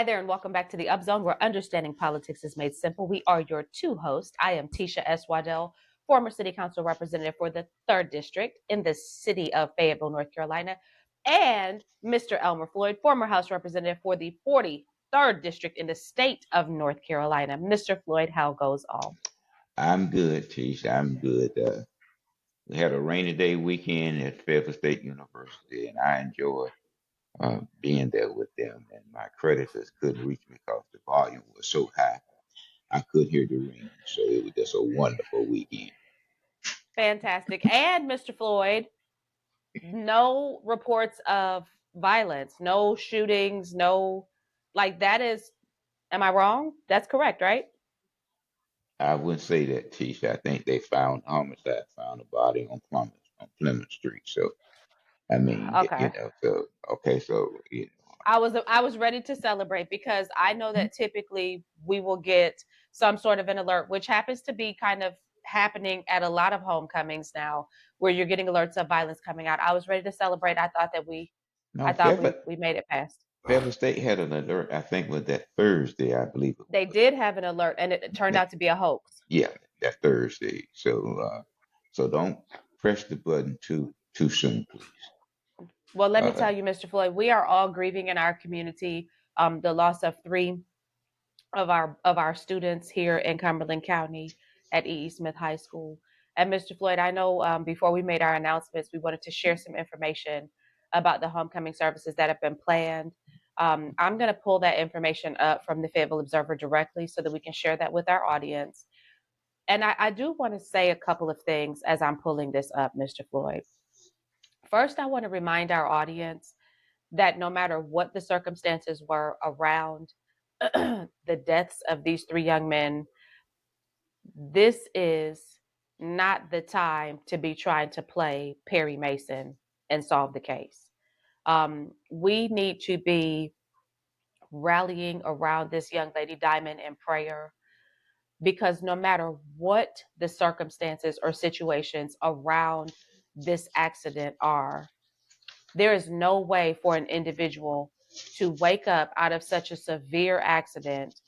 there, and welcome back to the Upzone, where understanding politics is made simple. We are your two hosts. I am Tisha S. Waddell, former city council representative for the 3rd District in the city of Fayetteville, North Carolina, and Mr. Elmer Floyd, former House representative for the 43rd District in the state of North Carolina. Mr. Floyd, how goes all? I'm good, Tish. I'm good. We had a rainy day weekend at Fayetteville State University, and I enjoyed being there with them. And my creditors couldn't reach me because the volume was so high. I could hear the ring. So it was just a wonderful weekend. Fantastic. And Mr. Floyd, no reports of violence, no shootings, no, like that is, am I wrong? That's correct, right? I wouldn't say that, Tish. I think they found homicide, found a body on Plymouth Street. So I mean, Okay. so okay, so I was ready to celebrate because I know that typically we will get some sort of an alert, which happens to be kind of happening at a lot of homecomings now, where you're getting alerts of violence coming out. I was ready to celebrate. no, I thought we made it past. Fayetteville State had an alert. I think was that Thursday. I believe it They was. did have an alert, and it turned out to be a hoax. Yeah, that Thursday. So don't press the button too soon, please. Well, let me Uh, tell you, Mr. Floyd, we are all grieving in our community the loss of three of our students here in Cumberland County at E.E. Smith High School. And Mr. Floyd, I know before we made our announcements, we wanted to share some information about the homecoming services that have been planned. I'm going to pull that information up from the Fayetteville Observer directly so that we can share that with our audience. And I do want to say a couple of things as I'm pulling this up, Mr. Floyd. First, I want to remind our audience that no matter what the circumstances were around the deaths of these three young men, this is not the time to be trying to play Perry Mason and solve the case. We need to be rallying around this young lady, Diamond, in prayer, because no matter what the circumstances or situations around this accident are, there is no way for an individual to wake up out of such a severe accident,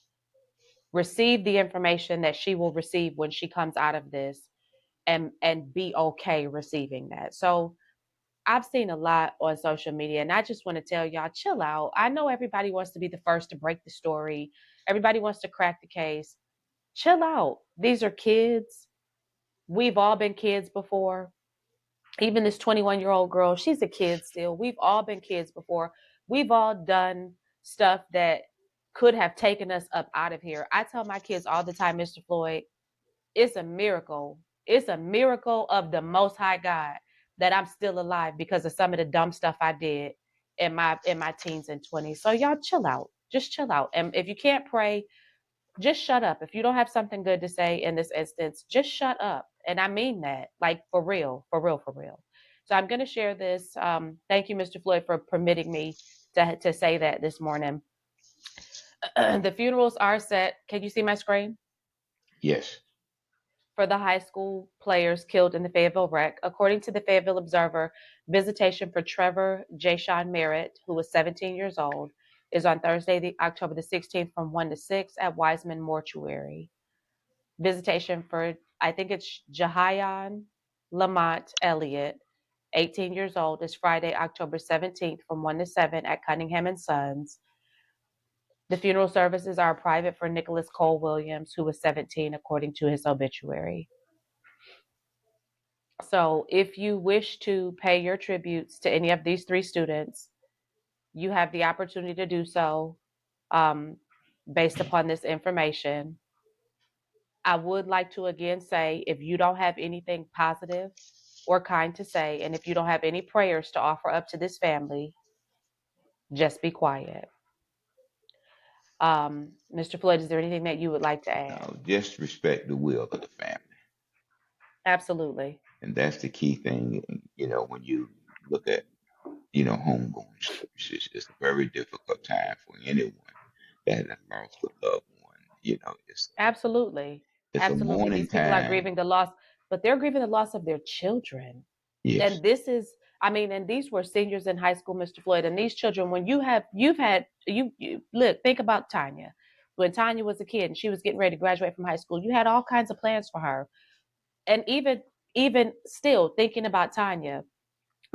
receive the information that she will receive when she comes out of this, and be okay receiving that. So I've seen a lot on social media, and I just want to tell y'all, chill out. I know everybody wants to be the first to break the story. Everybody wants to crack the case. Chill out. These are kids. We've all been kids before. Even this 21-year-old girl, she's a kid still. We've all been kids before. We've all done stuff that could have taken us up out of here. I tell my kids all the time, Mr. Floyd, it's a miracle. It's a miracle of the Most High God that I'm still alive because of some of the dumb stuff I did in my teens and 20s. So y'all chill out. Just chill out. And if you can't pray, just shut up. If you don't have something good to say in this instance, just shut up. And I mean that, like for real, for real, for real. So I'm going to share this. Thank you, Mr. Floyd, for permitting me to say that this morning. The funerals are set. Can you see my screen? yes. For the high school players killed in the Fayetteville wreck. According to the Fayetteville Observer, visitation for Trevor Jashawn Merritt, who was 17 years old, is on Thursday, October the 16th from 1 to 6 at Wiseman Mortuary. Visitation for, I think it's Jahayan Lamont Elliott, 18 years old, is Friday, October 17th from 1 to 7 at Cunningham and Sons. The funeral services are private for Nicholas Cole Williams, who was 17, according to his obituary. So if you wish to pay your tributes to any of these three students, you have the opportunity to do so um, based upon this information. I would like to again say, if you don't have anything positive or kind to say, and if you don't have any prayers to offer up to this family, just be quiet. Mr. Floyd, is there anything that you would like to add? No, just respect the will of the family, Absolutely. and that's the key thing. When you look at homegoing services, it's a very difficult time for anyone that has lost a loved one. Absolutely. It's a Absolutely. mourning These people are time. grieving the loss, but they're grieving the loss of their children. Yes. And this is I mean, and these were seniors in high school, Mr. Floyd, and these children, when you look, think about Tanya. When Tanya was a kid and she was getting ready to graduate from high school, you had all kinds of plans for her. And even still thinking about Tanya,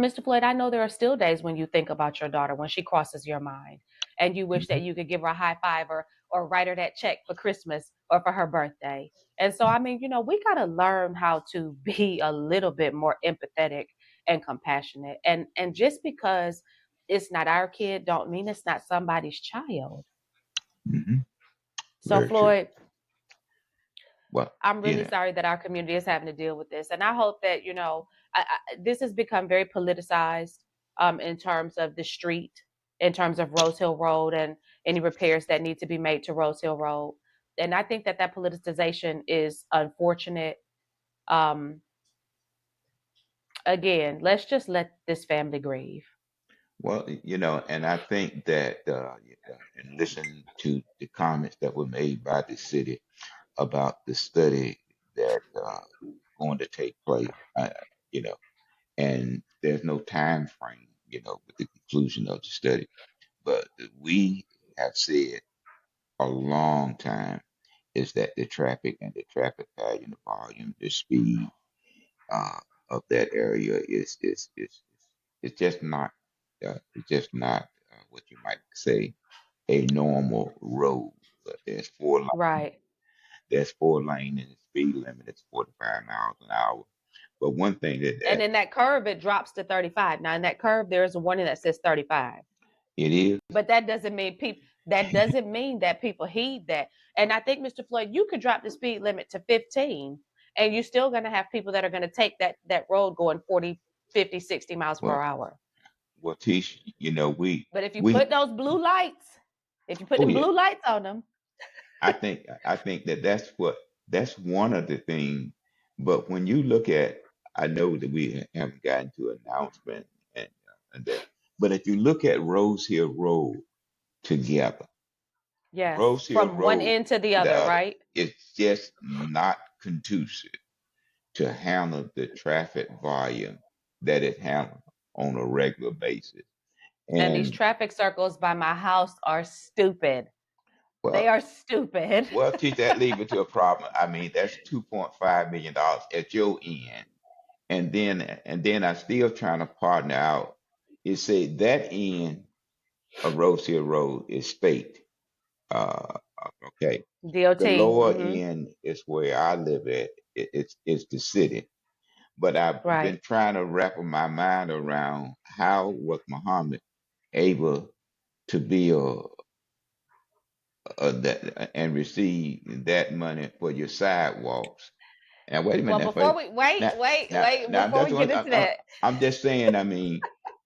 Mr. Floyd, I know there are still days when you think about your daughter when she crosses your mind and you wish Mhm. that you could give her a high five or write her that check for Christmas or for her birthday. And so, I mean, we got to learn how to be a little bit more empathetic and compassionate. And just because it's not our kid, don't mean it's not somebody's child. Mhm. So, Very true. Floyd, Well, I'm you really know, sorry that our community is having to deal with this. And I hope that, this has become very politicized in terms of the street, in terms of Rose Hill Road and any repairs that need to be made to Rose Hill Road. And I think that that politicization is unfortunate. Um, Again, let's just let this family grieve. well, and I think that and listen to the comments that were made by the city about the study that going to take place, you know, and there's no time frame, with the conclusion of the study. But we have said a long time is that the traffic and the traffic pattern, the volume, the speed uh, of that area is just not what you might say a normal road. But Right. there's 4 lane and the speed limit is 45 miles an hour. But one thing And that in that curve, it drops to 35. Now, in that curve, there is a warning that says 35. it is, But that doesn't mean that people heed that. And I think, Mr. Floyd, you could drop the speed limit to 15 and you're still going to have people that are going to take that road going 40, 50, 60 miles per well, hour. Tish, But if you we, put those blue lights, if you put oh them yeah, blue lights on them, I think that that's one of the things. But when you look at, I know that we haven't gotten to announcement and that, but if you look at Rose Hill Road together, yes, Rose Hill from one Road end to the to the other, other, right? it's just not conducive to handle the traffic volume that it handles on a regular basis. And these And traffic circles by my house are stupid. They well, are stupid. teach that leave it to a problem. I mean, that's $2.5 million at your end, and then I still trying to partner out. It said that end of Rose Hill Road is state. Okay, the DOT. lower Hmm. end is where I live at. It's the city. But I've Right. been trying to wrap my mind around how was Muhammad able to build that and receive that money for your sidewalks. Now wait a Well, minute. before we Now, wait, now before that's we get what into that, I'm just saying. I mean,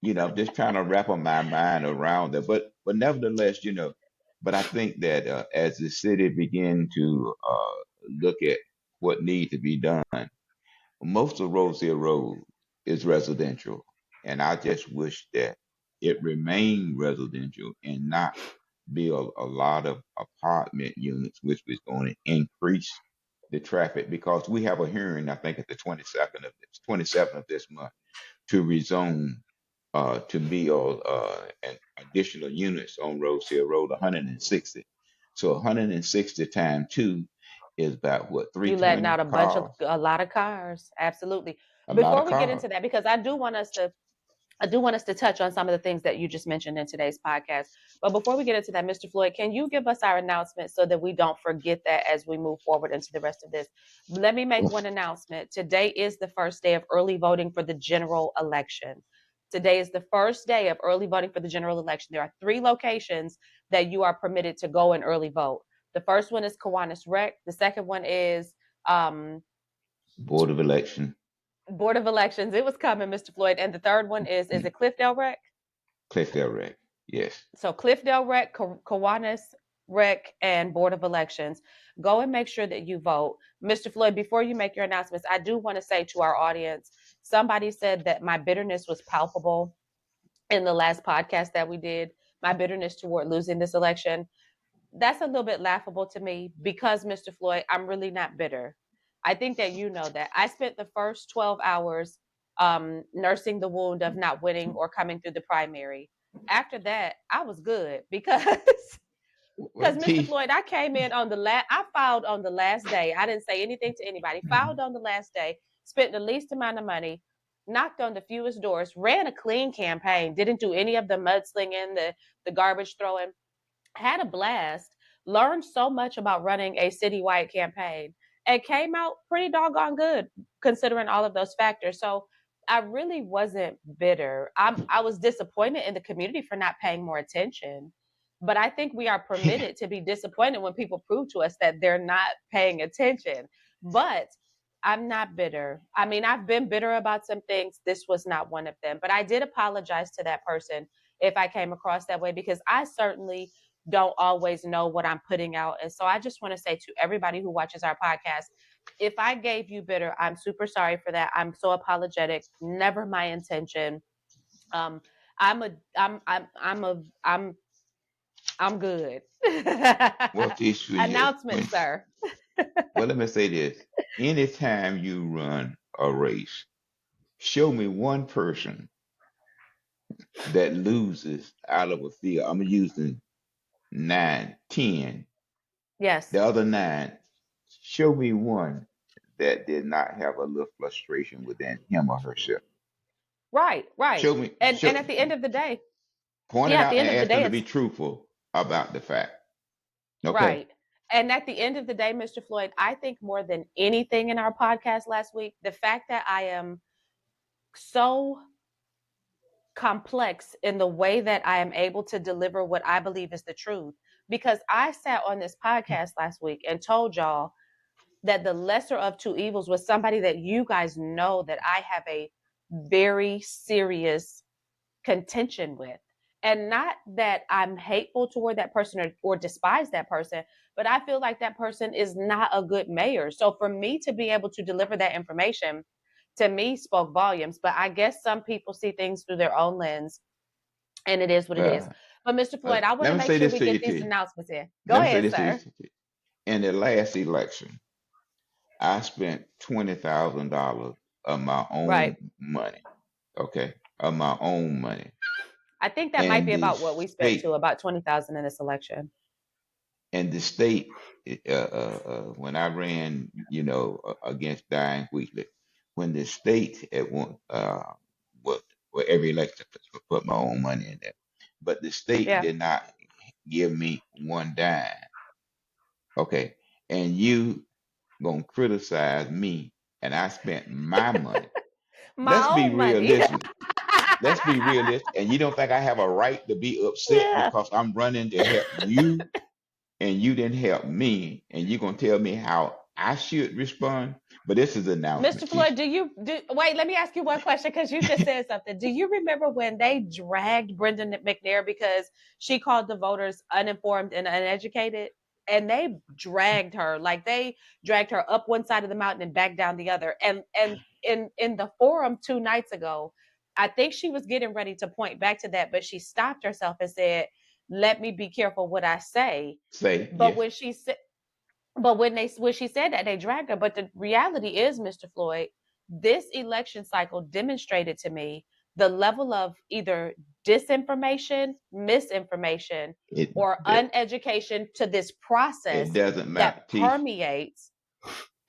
I'm just trying to wrap my mind around that. But nevertheless, but I think that as the city begin to look at what needs to be done, most of Rose Hill Road is residential, and I just wish that it remained residential and not build a lot of apartment units, which was going to increase the traffic because we have a hearing, I think, at the 27th of this month to rezone to build an additional units on Rose Hill Road, 160. So 160 times two is about what, you letting 320 out cars? a lot of cars. Absolutely. A lot Before of we get cars. into that, because I do want us to touch on some of the things that you just mentioned in today's podcast. But before we get into that, Mr. Floyd, can you give us our announcement so that we don't forget that as we move forward into the rest of this? Let me make one announcement. Today is the first day of early voting for the general election. Today is the first day of early voting for the general election. There are 3 locations that you are permitted to go and early vote. The first one is Kiwanis Rec. The second one is um, Board of Election, Board of Elections. It was coming, Mr. Floyd. And the third one is it Cliffdale Rec? Cliffdale Rec. Yes. So Cliffdale Rec, Kiwanis Rec, and Board of Elections. Go and make sure that you vote. Mr. Floyd, before you make your announcements, I do want to say to our audience, somebody said that my bitterness was palpable in the last podcast that we did, my bitterness toward losing this election. That's a little bit laughable to me because, Mr. Floyd, I'm really not bitter. I think that you know that. I spent the first 12 hours nursing the wound of not winning or coming through the primary. After that, I was good because Well, Mr. T, Floyd, I came in on the last, I filed on the last day. I didn't say anything to anybody. Filed on the last day, spent the least amount of money, knocked on the fewest doors, ran a clean campaign, didn't do any of the mudslinging, the garbage throwing, had a blast, learned so much about running a citywide campaign, and came out pretty doggone good considering all of those factors. So I really wasn't bitter. I was disappointed in the community for not paying more attention. But I think we are permitted to be disappointed when people prove to us that they're not paying attention. But I'm not bitter. I mean, I've been bitter about some things. This was not one of them. But I did apologize to that person if I came across that way because I certainly don't always know what I'm putting out. And so I just want to say to everybody who watches our podcast, if I gave you bitter, I'm super sorry for that. I'm so apologetic. Never my intention. Um, I'm a, I'm a, I'm good. well, T, for you, Announcement, sir. well, let me say this. Anytime you run a race, show me one person that loses out of a field. I'm using nine, 10. Yes. The other nine, show me one that did not have a little frustration within him or herself. Right. Right. Show me, And at the end of the day, point it yeah, at the out end and of the ask them day, to be it's truthful about the fact. Okay. right. And at the end of the day, Mr. Floyd, I think more than anything in our podcast last week, the fact that I am so complex in the way that I am able to deliver what I believe is the truth. Because I sat on this podcast last week and told y'all that the lesser of two evils was somebody that you guys know that I have a very serious contention with. And not that I'm hateful toward that person or despise that person, but I feel like that person is not a good mayor. So for me to be able to deliver that information to me spoke volumes. But I guess some people see things through their own lens and it is what it is. Well, But Mr. Floyd, I want let to me make say sure this we to you, get these T. announcements in. Go Let me say ahead, this to you, sir. T. In the last election, I spent $20,000 of my Right. own money. Okay, of my own money, I think that might and be the about what we spent to state, about 20,000 in this election. and the state, when I ran, against Diane Wheatley, when the state at one, what, well, every election I put my own money in there, but the state Yeah. did not give me one dime. Okay, and you gonna criticize me, and I spent my money. My Let's be own money. realistic. Let's be realistic. And you don't think I have a right to be upset Yeah. because I'm running to help you and you didn't help me, and you're gonna tell me how I should respond? But this is an Mr. announcement, Floyd, Tisha. do you do wait, let me ask you one question because you just said something. Do you remember when they dragged Brenda McNair because she called the voters uninformed and uneducated? And they dragged her, like they dragged her up one side of the mountain and back down the other. And in the forum 2 nights ago, I think she was getting ready to point back to that, but she stopped herself and said, "Let me be careful what I say." Say But yes. when she said but when she said that, they dragged her. But the reality is, Mr. Floyd, this election cycle demonstrated to me the level of either disinformation, misinformation, It or that uneducation to this it process doesn't matter, that Tisha. permeates.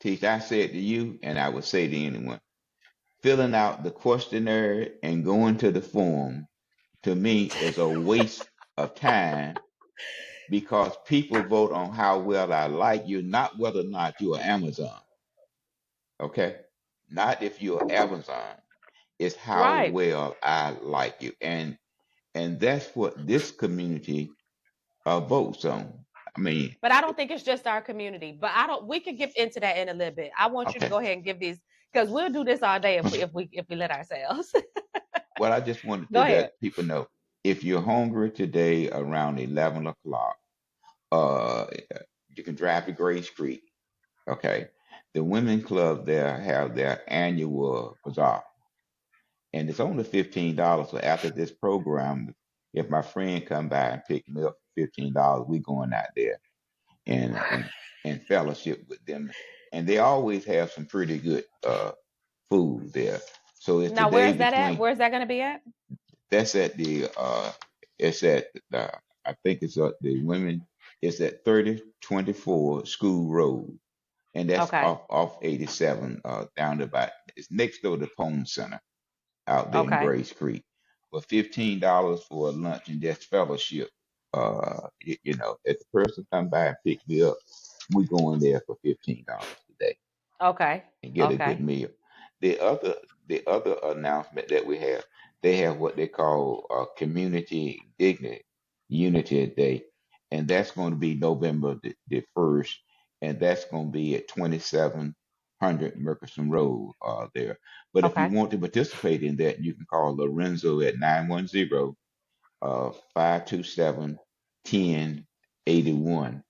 Tisha, I said to you, and I would say to anyone, filling out the questionnaire and going to the form to me is a waste of time because people vote on how well I like you, not whether or not you're Amazon. Okay? Not if you're Amazon. It's how Right. well I like you. And that's what this community votes on. I mean, But I don't think it's just our community. But I don't. We could get into that in a little bit. I want you to okay. go ahead and give these because we'll do this all day if we let ourselves. Well, I just wanted Go to ahead. let people know if you're hungry today around 11 o'clock, uh, you can drive to Grace Creek. Okay. The women club there have their annual bazaar, and it's only $15. So after this program, if my friend come by and pick me up for $15, we going out there and fellowship with them. And they always have some pretty good food there. So it's Now, today where's that at? between Where's that going to be at? that's at the it's at I think it's at the women it's at 3024 School Road, and that's Okay. off 87 down to about it's next door to Pone Center out there in Okay. Grace Creek. For $15 for a lunch and that's fellowship. You know, if the person come by and pick me up, we go in there for $15 today Okay. and get a good Okay. meal. The other the other announcement that we have, they have what they call Community Dignity Unity Day, and that's going to be November the 1st, and that's going to be at 2700 Murchison Road there. But if you Okay. want to participate in that, you can call Lorenzo at 910 527 1081.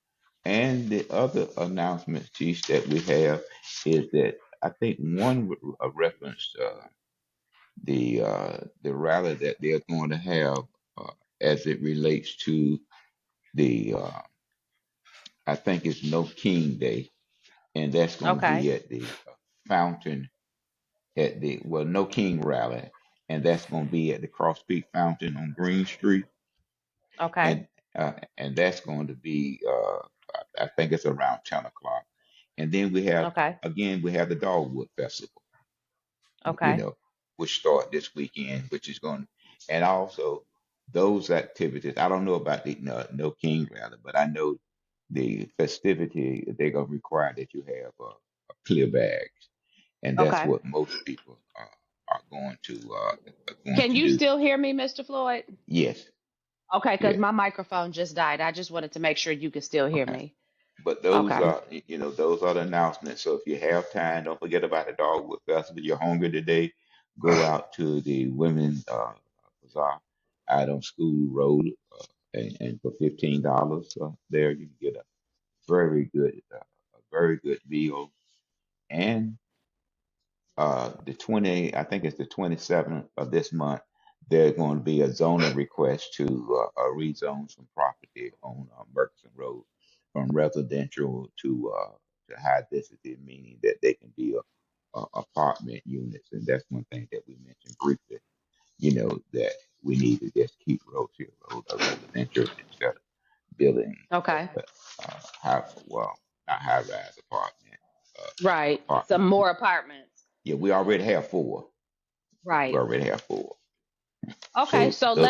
And the other announcement, Chief, that we have is that I think one referenced the rally that they're going to have as it relates to the I think it's No King Day, and that's going to Okay. be at the fountain at the No King rally, and that's going to be at the Cross Peak Fountain on Green Street, Okay. and and that's going to be I think it's around 10 o'clock, and then we have Okay. again we have the Dogwood Festival, you Okay. know, which start this weekend, which is going, and also those activities. I don't know about the No King rally, but I know the festivity they're gonna require that you have clear bags, and that's Okay. what most people are going Can to you do. still hear me, Mr. Floyd? Yes, Okay, because yes, my microphone just died. I just wanted to make sure you could still hear okay. me. But those Okay. are, those are the announcements. So if you have time, don't forget about the Dogwood Festival. You're hungry today, go out to the Women's Bazaar out on School Road, and for $15 there, you can get a very good meal. And the 20, I think it's the 27th of this month, there's going to be a zoning request to rezone some property on Murchison Road from residential to high density, meaning that they can be apartment units. And that's one thing that we mentioned briefly, that we need to just keep Rose Hill Road a residential instead of building Okay. well, not high rise Right. Some apartments. more apartments. Yeah, we already have four. We Right. already have four. Okay, So so the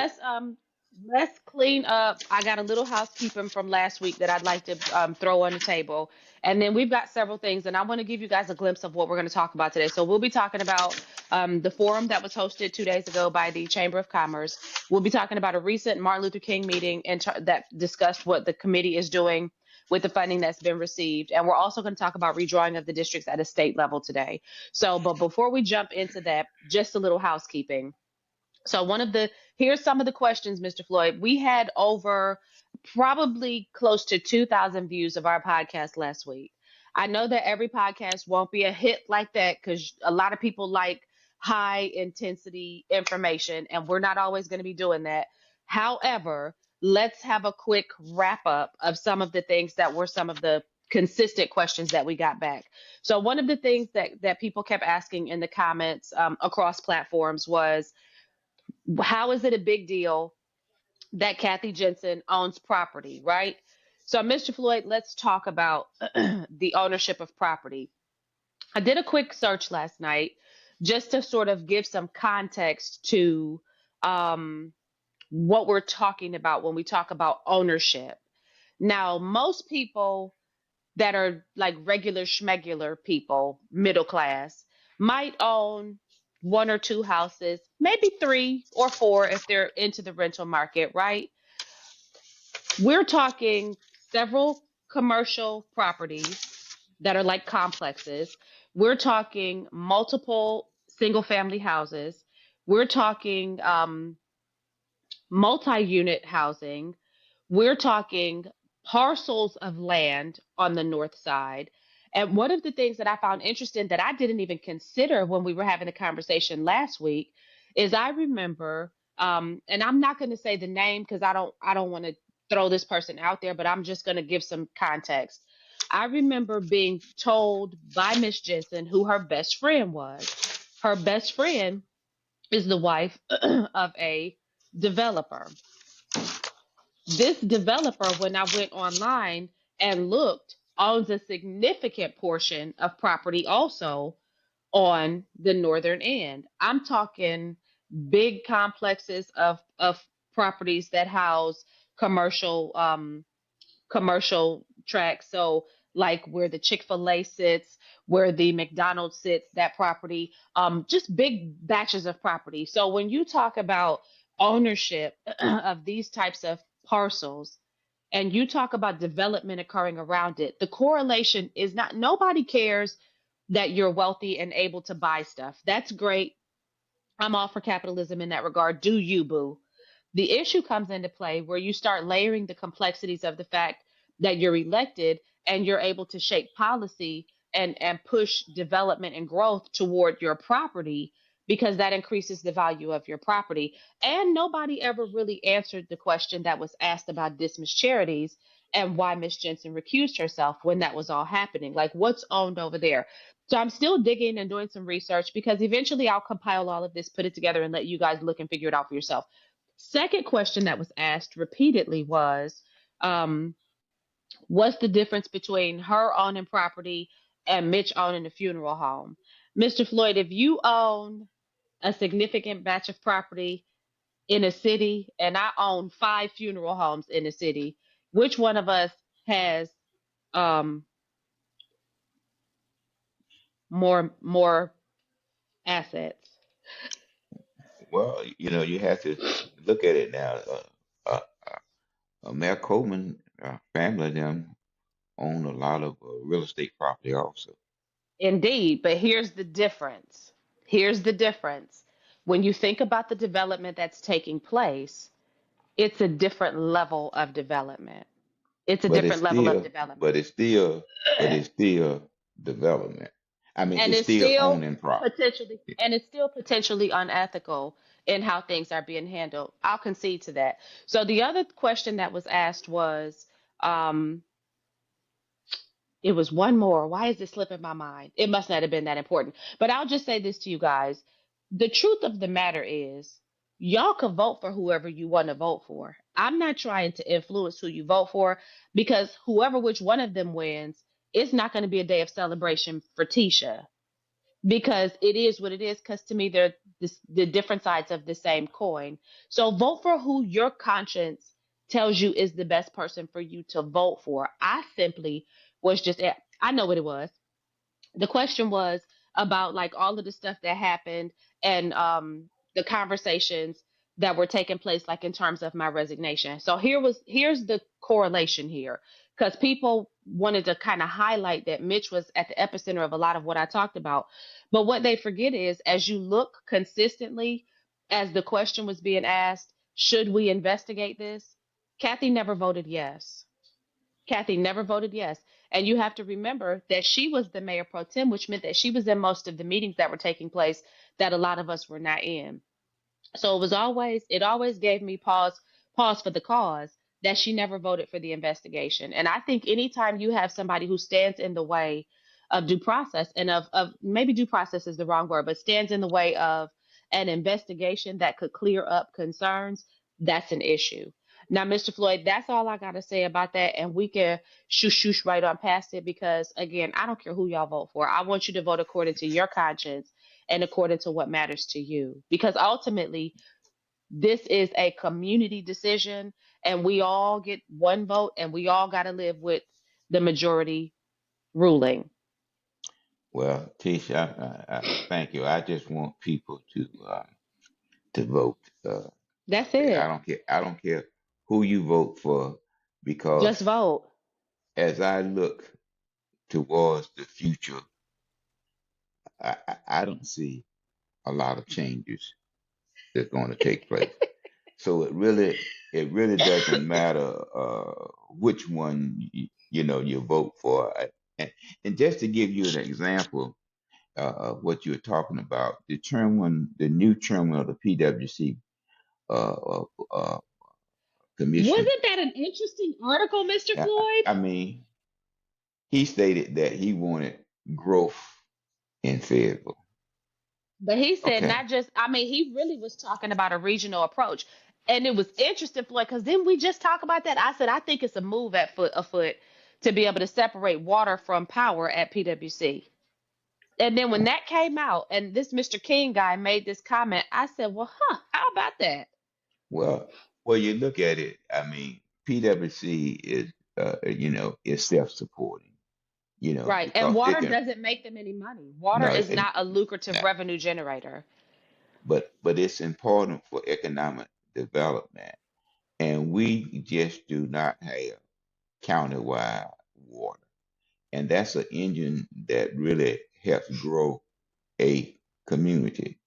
let's clean up. I got a little housekeeping from last week that I'd like to throw on the table. And then we've got several things, and I want to give you guys a glimpse of what we're going to talk about today. So we'll be talking about the forum that was hosted 2 days ago by the Chamber of Commerce. We'll be talking about a recent Martin Luther King meeting that discussed what the committee is doing with the funding that's been received. And we're also going to talk about redrawing of the districts at a state level today. So, but before we jump into that, just a little housekeeping. So here's some of the questions, Mr. Floyd. We had over probably close to 2,000 views of our podcast last week. I know that every podcast won't be a hit like that because a lot of people like high intensity information, and we're not always going to be doing that. However, let's have a quick wrap up of some of the things that were some of the consistent questions that we got back. So one of the things that people kept asking in the comments across platforms was, how is it a big deal that Kathy Jensen owns property, right? So, Mr. Floyd, let's talk about the ownership of property. I did a quick search last night just to sort of give some context to um, what we're talking about when we talk about ownership. Now, most people that are like regular schmegular people, middle class, might own one or two houses, maybe three or four if they're into the rental market, right? We're talking several commercial properties that are like complexes. We're talking multiple single family houses. We're talking multi unit housing. We're talking parcels of land on the north side. And one of the things that I found interesting that I didn't even consider when we were having a conversation last week is I remember, and I'm not going to say the name because I don't want to throw this person out there, but I'm just going to give some context. I remember being told by Miss Jensen who her best friend was. Her best friend is the wife of a developer. This developer, when I went online and looked, owns a significant portion of property also on the northern end. I'm talking big complexes of properties that house commercial commercial tracks. So like where the Chick-fil-A sits, where the McDonald's sits, that property, just big batches of property. So when you talk about ownership of these types of parcels, and you talk about development occurring around it, the correlation is not, nobody cares that you're wealthy and able to buy stuff. That's great. I'm all for capitalism in that regard. Do you, boo? The issue comes into play where you start layering the complexities of the fact that you're elected and you're able to shape policy and push development and growth toward your property because that increases the value of your property. And nobody ever really answered the question that was asked about Dismiss Charities and why Miss Jensen recused herself when that was all happening. Like, what's owned over there? So I'm still digging and doing some research because eventually I'll compile all of this, put it together, and let you guys look and figure it out for yourself. Second question that was asked repeatedly was, um, what's the difference between her owning property and Mitch owning a funeral home? Mr. Floyd, if you own a significant batch of property in a city and I own 5 funeral homes in a city, which one of us has um, more assets? Well, you have to look at it now. Mayor Coleman family them own a lot of real estate property also. Indeed, but here's the difference. Here's the difference. When you think about the development that's taking place, it's a different level of development. It's a But it's different level of still, development. but it's still, but it's still development. I mean, And it's it's still still owning property. potentially unethical in how things are being handled. I'll concede to that. So the other question that was asked was, um, it was one more. Why is it slipping my mind? It must not have been that important. But I'll just say this to you guys. The truth of the matter is, y'all can vote for whoever you want to vote for. I'm not trying to influence who you vote for because whoever which one of them wins, it's not going to be a day of celebration for Tisha because it is what it is. Because to me, they're the different sides of the same coin. So vote for who your conscience tells you is the best person for you to vote for. I simply was just, I know what it was. The question was about like all of the stuff that happened and the conversations that were taking place like in terms of my resignation. So here's the correlation here because people wanted to kind of highlight that Mitch was at the epicenter of a lot of what I talked about. But what they forget is as you look consistently as the question was being asked, should we investigate this? Kathy never voted yes. Kathy never voted yes. And you have to remember that she was the mayor pro tem, which meant that she was in most of the meetings that were taking place that a lot of us were not in. So it always gave me pause for the cause that she never voted for the investigation. And I think anytime you have somebody who stands in the way of due process and of maybe due process is the wrong word, but stands in the way of an investigation that could clear up concerns, that's an issue. Now, Mr. Floyd, that's all I got to say about that. And we can shoosh right on past it because, again, I don't care who y'all vote for. I want you to vote according to your conscience and according to what matters to you. Because ultimately, this is a community decision, and we all get one vote, and we all got to live with the majority ruling. Well, Tisha, thank you. I just want people to vote. That's I it. don't care. I don't care who you vote for because Just vote. as I look towards the future, I don't see a lot of changes that's going to take place. So it really doesn't matter which one you vote for. And just to give you an example of what you're talking about, the new chairman of the PWC uh, uh, uh, commission. Wasn't that an interesting article, Mr. Floyd? I mean, he stated that he wanted growth in Fayetteville. But he said Okay. not just, I mean, he really was talking about a regional approach. And it was interesting, Floyd, because then we just talk about that. I said, I think it's a move at foot afoot to be able to separate water from power at PWC. And then when that came out and this Mr. King guy made this comment, I said, well, how about that? Well, you look at it. I mean, PwC is, is self-supporting. Right. And Because it water can. doesn't make them any money. Water No, is not a no. lucrative revenue generator. But it's important for economic development, and we just do not have countywide water, and that's an engine that really helps grow a community.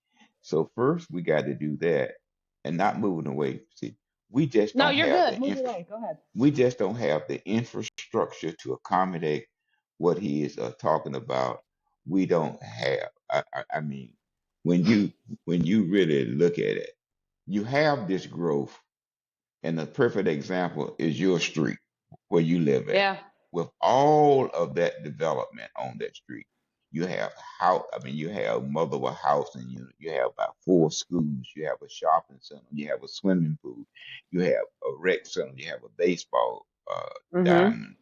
So first we got to do that, and not moving away. See, we just No, don't you're have good. the Move away. Go ahead. we just don't have the infrastructure to accommodate what he is talking about. We don't have. I mean, when you really look at it, you have this growth, and the perfect example is your street where you live at. Yeah. With all of that development on that street, you have how I mean, you have multiple housing units, you have about four schools, you have a shopping center, you have a swimming pool, you have a rec center, you have a baseball Mm-hmm. diamond,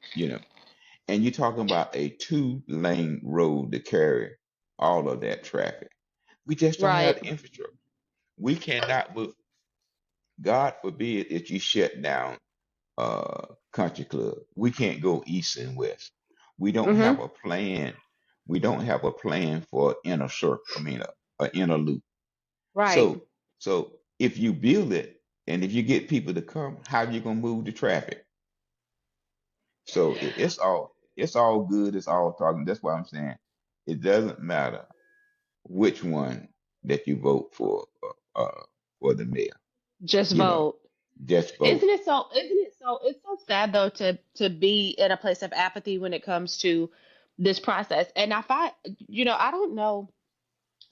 and you're talking about a two-lane road to carry all of that traffic. We just don't have Right. the infrastructure. We cannot. God forbid that you shut down country club. We can't go east and west. We don't have Mm-hmm. a plan. We don't have a plan for inner circle. I mean, a inner loop. Right. So, if you build it and if you get people to come, how you gonna move the traffic? So it's all good. It's all talking. That's why I'm saying it doesn't matter which one that you vote for the mayor. Just You know, vote. just vote. Isn't it so it's so sad though to be in a place of apathy when it comes to this process. And I find, I don't know.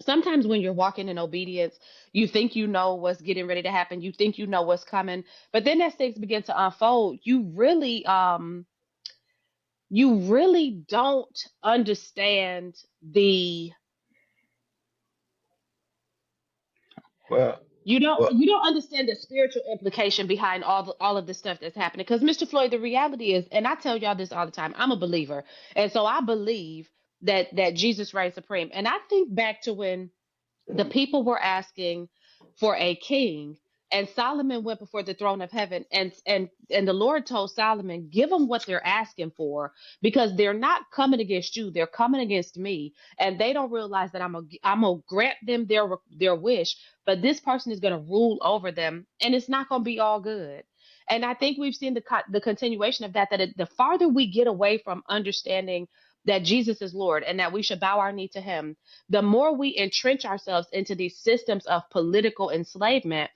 Sometimes when you're walking in obedience, you think you know what's getting ready to happen. You think you know what's coming. But then as things begin to unfold, you really don't understand the Well, You don't well, you don't understand the spiritual implication behind all of the stuff that's happening. Because Mr. Floyd, the reality is, and I tell y'all this all the time, I'm a believer, and so I believe that Jesus reigns supreme. And I think back to when the people were asking for a king, and Solomon went before the throne of heaven, and the Lord told Solomon, give them what they're asking for, because they're not coming against you, they're coming against me, and they don't realize that I'm gonna grant them their wish, but this person is gonna rule over them, and it's not gonna be all good. And I think we've seen the continuation of that, the farther we get away from understanding that Jesus is Lord and that we should bow our knee to him, the more we entrench ourselves into these systems of political enslavement,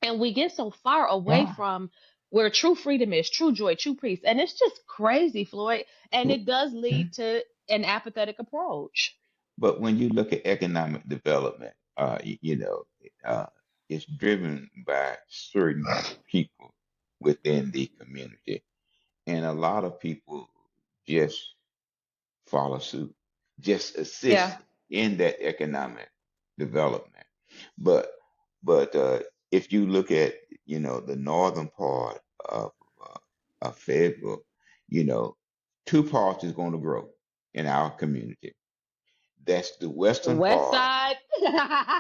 and we get so far away well, from where true freedom is, true joy, true peace. And it's just crazy, Floyd. And it does lead to an apathetic approach. but when you look at economic development, uh, it's driven by certain people within the community, and a lot of people just follow suit, just Yeah. assist in that economic development. But if you look at the northern part of Fayetteville, you know, two parts is going to grow in our community. That's the The western west part side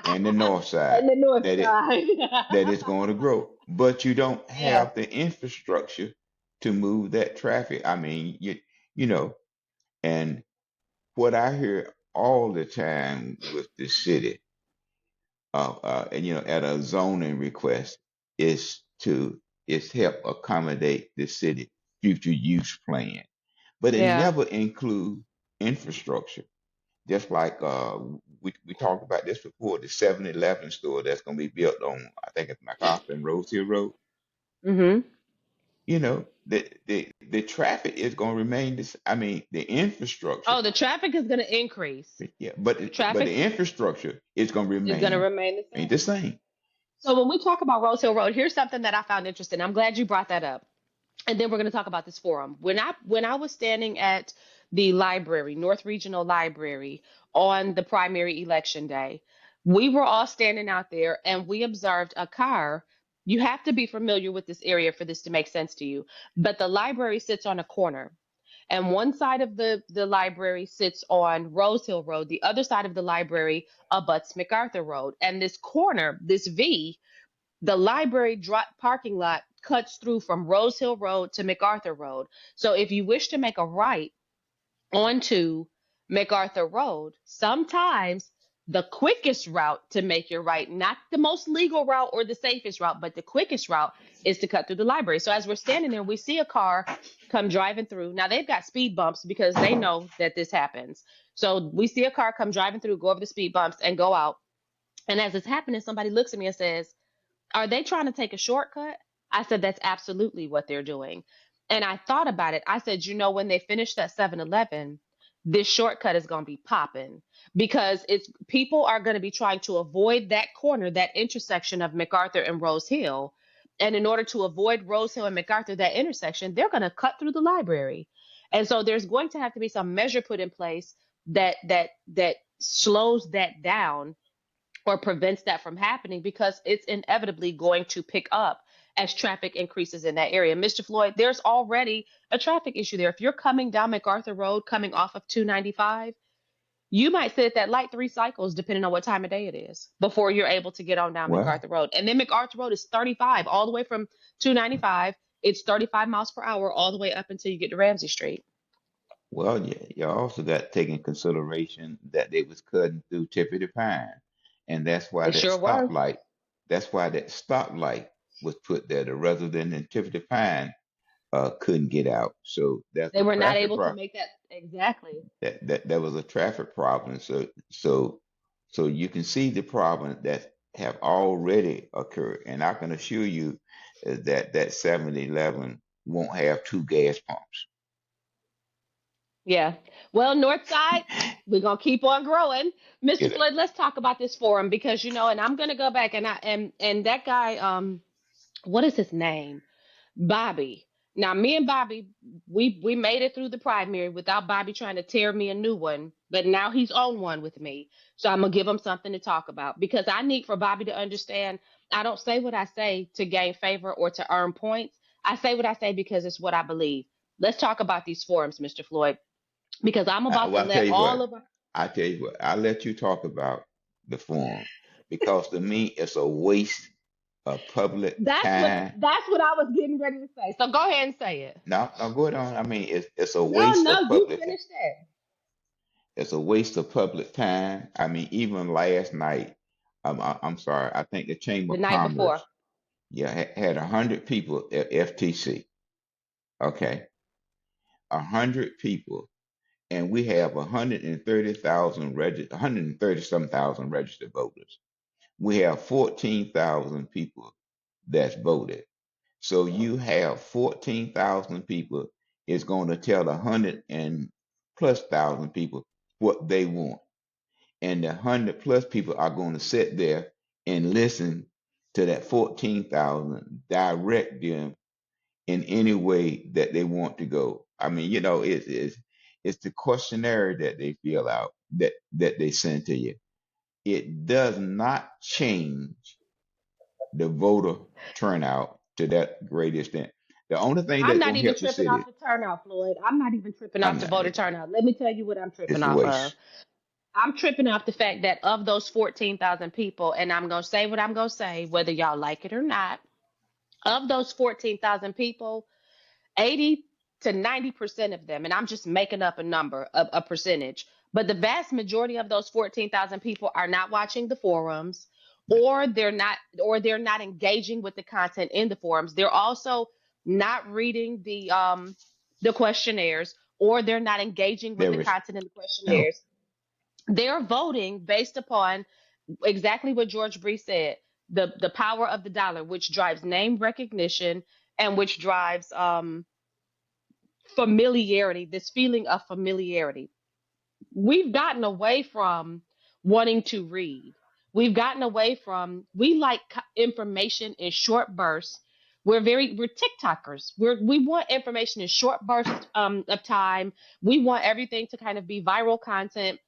and the north side and the north that it side. that is going to grow. But you don't Yeah. have the infrastructure to move that traffic. I mean, you know, and what I hear all the time with the city, and at a zoning request is to is help accommodate the city future use plan, but it Yeah. never include infrastructure. Just like we talked about this before, the 7-Eleven store that's going to be built on, I think it's MacArthur and Rose Hill Road. Hmm. The traffic is going to remain this. I mean, the infrastructure, Oh, the traffic is going to increase. yeah, but Traffic the infrastructure is going to is going to remain remain the ain't the same. same. So when we talk about Rose Hill Road, here's something that I found interesting. I'm glad you brought that up. And then we're going to talk about this forum. When I was standing at the library, North Regional Library, on the primary election day. We were all standing out there and we observed a car. You have to be familiar with this area for this to make sense to you. But the library sits on a corner. And one side of the library sits on Rose Hill Road. The other side of the library abuts MacArthur Road. And this corner, this V, the library parking lot cuts through from Rose Hill Road to MacArthur Road. So if you wish to make a right onto MacArthur Road, sometimes the quickest route to make your right, not the most legal route or the safest route, but the quickest route is to cut through the library. So as we're standing there, we see a car come driving through. Now they've got speed bumps because they know that this happens. So we see a car come driving through, go over the speed bumps and go out. And as it's happening, somebody looks at me and says, "Are they trying to take a shortcut?" I said, "That's absolutely what they're doing." And I thought about it. I said, when they finish that 7-Eleven, this shortcut is going to be popping because it's people are going to be trying to avoid that corner, that intersection of MacArthur and Rose Hill. And in order to avoid Rose Hill and MacArthur, that intersection, they're going to cut through the library. And so there's going to have to be some measure put in place that slows that down or prevents that from happening because it's inevitably going to pick up as traffic increases in that area. Mr. Floyd, there's already a traffic issue there. If you're coming down MacArthur Road, coming off of 295, you might sit at that light 3 cycles, depending on what time of day it is, before you're able to get on down Well, MacArthur Road. And then MacArthur Road is 35 all the way from 295. It's 35 miles per hour all the way up until you get to Ramsey Street. well, you also got to take in consideration that they was cutting through Tiffany Pine, and They sure were. that's why that stoplight was put there. The resident in Tiffany Pine couldn't get out, so that's They a were not traffic able to problem. make that exactly. That was a traffic problem. So you can see the problem that have already occurred, and I can assure you that 7-Eleven won't have 2 gas pumps. Yeah. Well, North Side, we're gonna keep on growing. Mr. Get it? Floyd, let's talk about this forum because and I'm gonna go back and that guy, what is his name? Bobby. Now me and Bobby, we made it through the primary without Bobby trying to tear me a new one, but now he's on one with me. So I'm gonna give him something to talk about because I need for Bobby to understand I don't say what I say to gain favor or to earn points. I say what I say because it's what I believe. Let's talk about these forums, Mr. Floyd, because I'm about to Well, let all of I tell you what, I'll let you talk about the forum because to me it's a waste of public time. that's what I was getting ready to say. So go ahead and say it. No, no, go ahead on. I mean, it's a No, waste no, of you public. finished that. It's a waste of public time. I mean, even last night, I'm sorry, I think the Chamber The of night before. Commerce, yeah, had 100 people at FTC. Okay, 100 people, and we have 130 some thousand registered voters. We have 14,000 people that's voted. So you have 14,000 people is going to tell 100+ thousand people what they want. And the 100+ people are going to sit there and listen to that 14,000 direct them in any way that they want to go. I mean, it's the questionnaire that they fill out that they send to you. It does not change the voter turnout to that great extent. The only thing I'm that's not gonna even help the tripping off city, the turnout, Floyd. I'm not even tripping I'm off the not. voter turnout. Let me tell you what I'm tripping It's a off of. waste. I'm tripping off the fact that of those 14,000 people, and I'm going to say what I'm going to say, whether y'all like it or not, of those 14,000 people, 80 to 90% of them, and I'm just making up a number, a percentage, but the vast majority of those 14,000 people are not watching the forums or they're not engaging with the content in the forums. They're also not reading the questionnaires or they're not engaging with There the is content in the no. questionnaires. They're voting based upon exactly what George Bree said, the power of the dollar, which drives name recognition and which drives familiarity, this feeling of familiarity. We've gotten away from wanting to read. We've gotten away from, we like information in short bursts. We're TikTokers. We want information in short bursts of time. We want everything to kind of be viral content.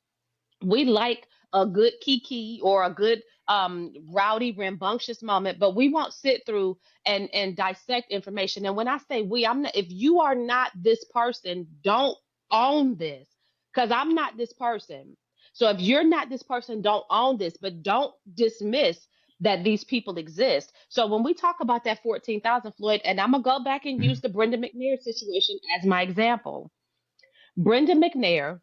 We like a good kiki or a good rowdy rambunctious moment, but we won't sit through and dissect information. And when I say we, I'm not, if you are not this person, don't own this, because I'm not this person. So if you're not this person, don't own this, but don't dismiss that these people exist. So when we talk about that 14,000, Floyd, and I'm gonna go back and use the Brenda McNair situation as my example. Brenda McNair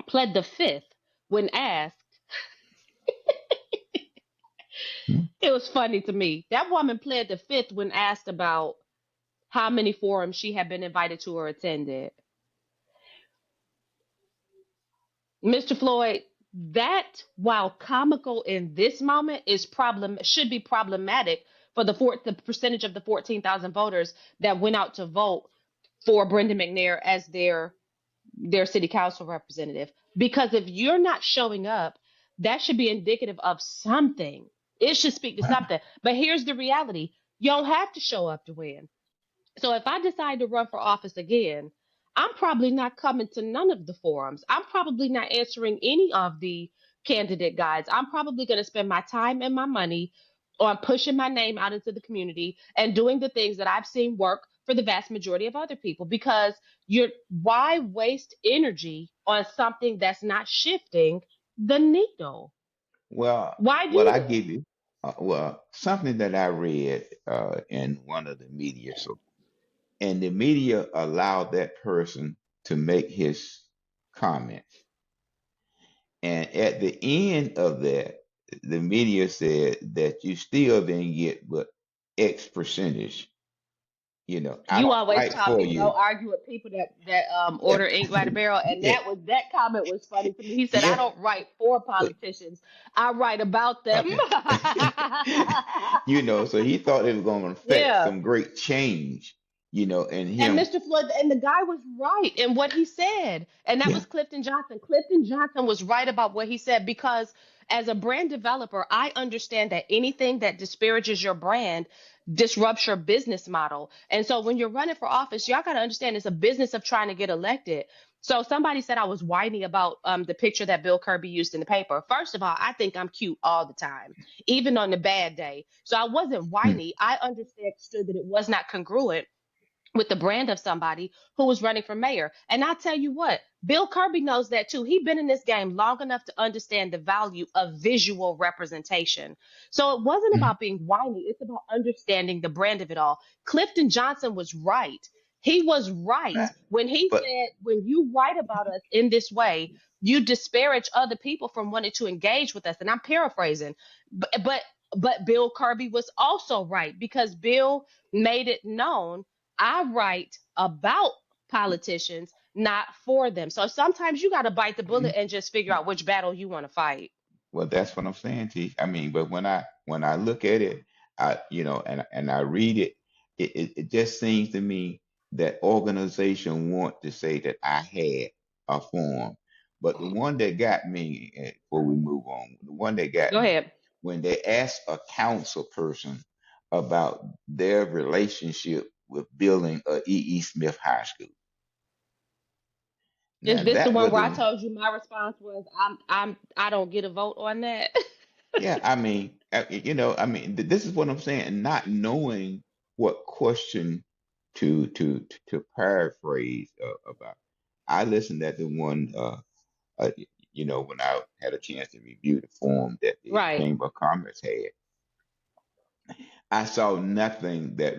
pled the fifth when asked. It was funny to me. That woman pled the fifth when asked about how many forums she had been invited to or attended. Mr. Floyd, that, while comical in this moment, should be problematic for the percentage of the 14,000 voters that went out to vote for Brenda McNair as their city council representative. Because if you're not showing up, that should be indicative of something. It should speak to something. But here's the reality: you don't have to show up to win. So if I decide to run for office again, I'm probably not coming to none of the forums. I'm probably not answering any of the candidate guides. I'm probably going to spend my time and my money on pushing my name out into the community and doing the things that I've seen work for the vast majority of other people, because why waste energy on something that's not shifting the needle? Well, Why well, do I this? give you something that I read in one of the media. So, and the media allowed that person to make his comment. And at the end of that, the media said that you still didn't get but X percentage. I You don't always write taught for me you. don't argue with people that order ink by the barrel, and Yeah, that comment was funny to me. He said, "I yeah, don't write for but politicians, I write about them." so he thought it was going to affect Yeah. some great change, and And him. Mr. Floyd, and the guy was right in what he said. And that Yeah. was Clifton Johnson. Clifton Johnson was right about what he said, because as a brand developer, I understand that anything that disparages your brand disrupts your business model. And so when you're running for office, y'all got to understand it's a business of trying to get elected. So somebody said I was whiny about the picture that Bill Kirby used in the paper. First of all, I think I'm cute all the time, even on the bad day. So I wasn't Hmm. whiny. I understood that it was not congruent with the brand of somebody who was running for mayor. And I'll tell you what, Bill Kirby knows that too. He's been in this game long enough to understand the value of visual representation. So it wasn't Hmm. about being whiny, it's about understanding the brand of it all. Clifton Johnson was right. He was right Right. when he But said, when you write about us in this way, you disparage other people from wanting to engage with us. And I'm paraphrasing, but Bill Kirby was also right, because Bill made it known, I write about politicians, not for them. So sometimes you got to bite the bullet and just figure out which battle you want to fight. well, that's what I'm saying to you. I mean, but when I look at it, and I read it, it just seems to me that organization want to say that I had a form, but the one that got me, before we move on, the one that got Go me ahead. when they asked a council person about their relationship with building a E. E. Smith High School. Is Now this the that one was where I the told you my response was I don't get a vote on that? Yeah, I mean, this is what I'm saying. Not knowing what question to paraphrase about. I listened at the one, when I had a chance to review the form that the Right. Chamber of Commerce had. I saw nothing that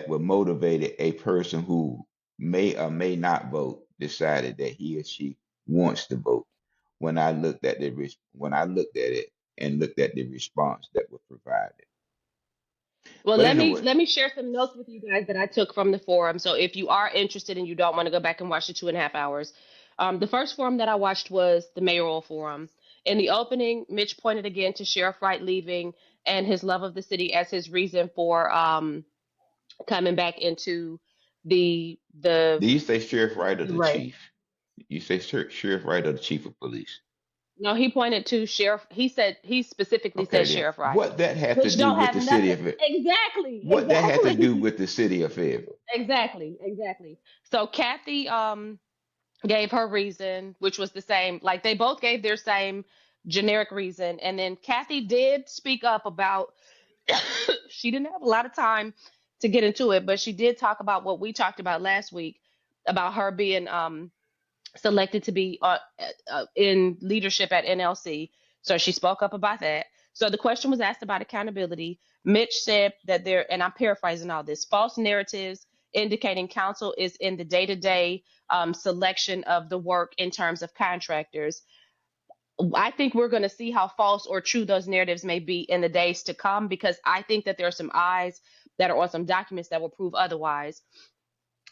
would motivate a person who may or may not vote, decided that he or she wants to vote. When I looked at it and looked at the response that was provided. Well, But anyway, let me share some notes with you guys that I took from the forum. So if you are interested and you don't want to go back and watch the 2.5 hours, the first forum that I watched was the mayoral forum. In the opening, Mitch pointed again to Sheriff Wright leaving and his love of the city as his reason for coming back into the do you say sheriff right or the the race. chief? You say sheriff right or the chief of police? No, he pointed to Sheriff. He specifically Okay, said then Sheriff what Rogers, that had to which do don't with have the city nothing. of it? Exactly, What that had to do exactly, with the city of Fayetteville? So Kathy gave her reason, which was the same. Like they both gave their same generic reason, and then Kathy did speak up about. She didn't have a lot of time to get into it, but she did talk about what we talked about last week about her being selected to be in leadership at NLC. So she spoke up about that. So the question was asked about accountability. Mitch said that there, and I'm paraphrasing all this, false narratives indicating council is in the day-to-day selection of the work in terms of contractors. I think we're going to see how false or true those narratives may be in the days to come, because I think that there are some eyes that are on some documents that will prove otherwise.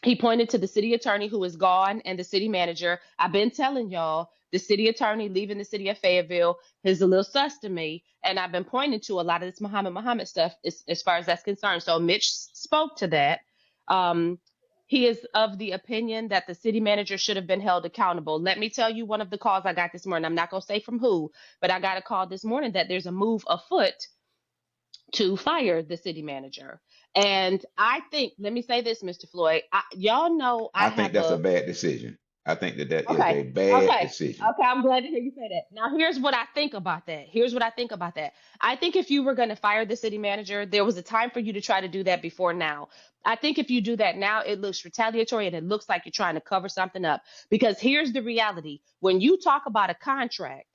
He pointed to the city attorney who is gone and the city manager. I've been telling y'all the city attorney leaving the city of Fayetteville is a little sus to me. And I've been pointing to a lot of this Muhammad stuff as far as that's concerned. So Mitch spoke to that. Um, he is of the opinion that the city manager should have been held accountable. Let me tell you one of the calls I got this morning. I'm not going to say from who, but I got a call this morning that there's a move afoot to fire the city manager. And I think, let me say this, Mr. Floyd, y'all know I I think have that's a a, bad decision. I think that that is okay, a bad okay, decision. okay, I'm glad to hear you say that. Now, here's what I think about that. Here's what I think about that. I think if you were going to fire the city manager, there was a time for you to try to do that before now. I think if you do that now, it looks retaliatory and it looks like you're trying to cover something up. Because here's the reality. When you talk about a contract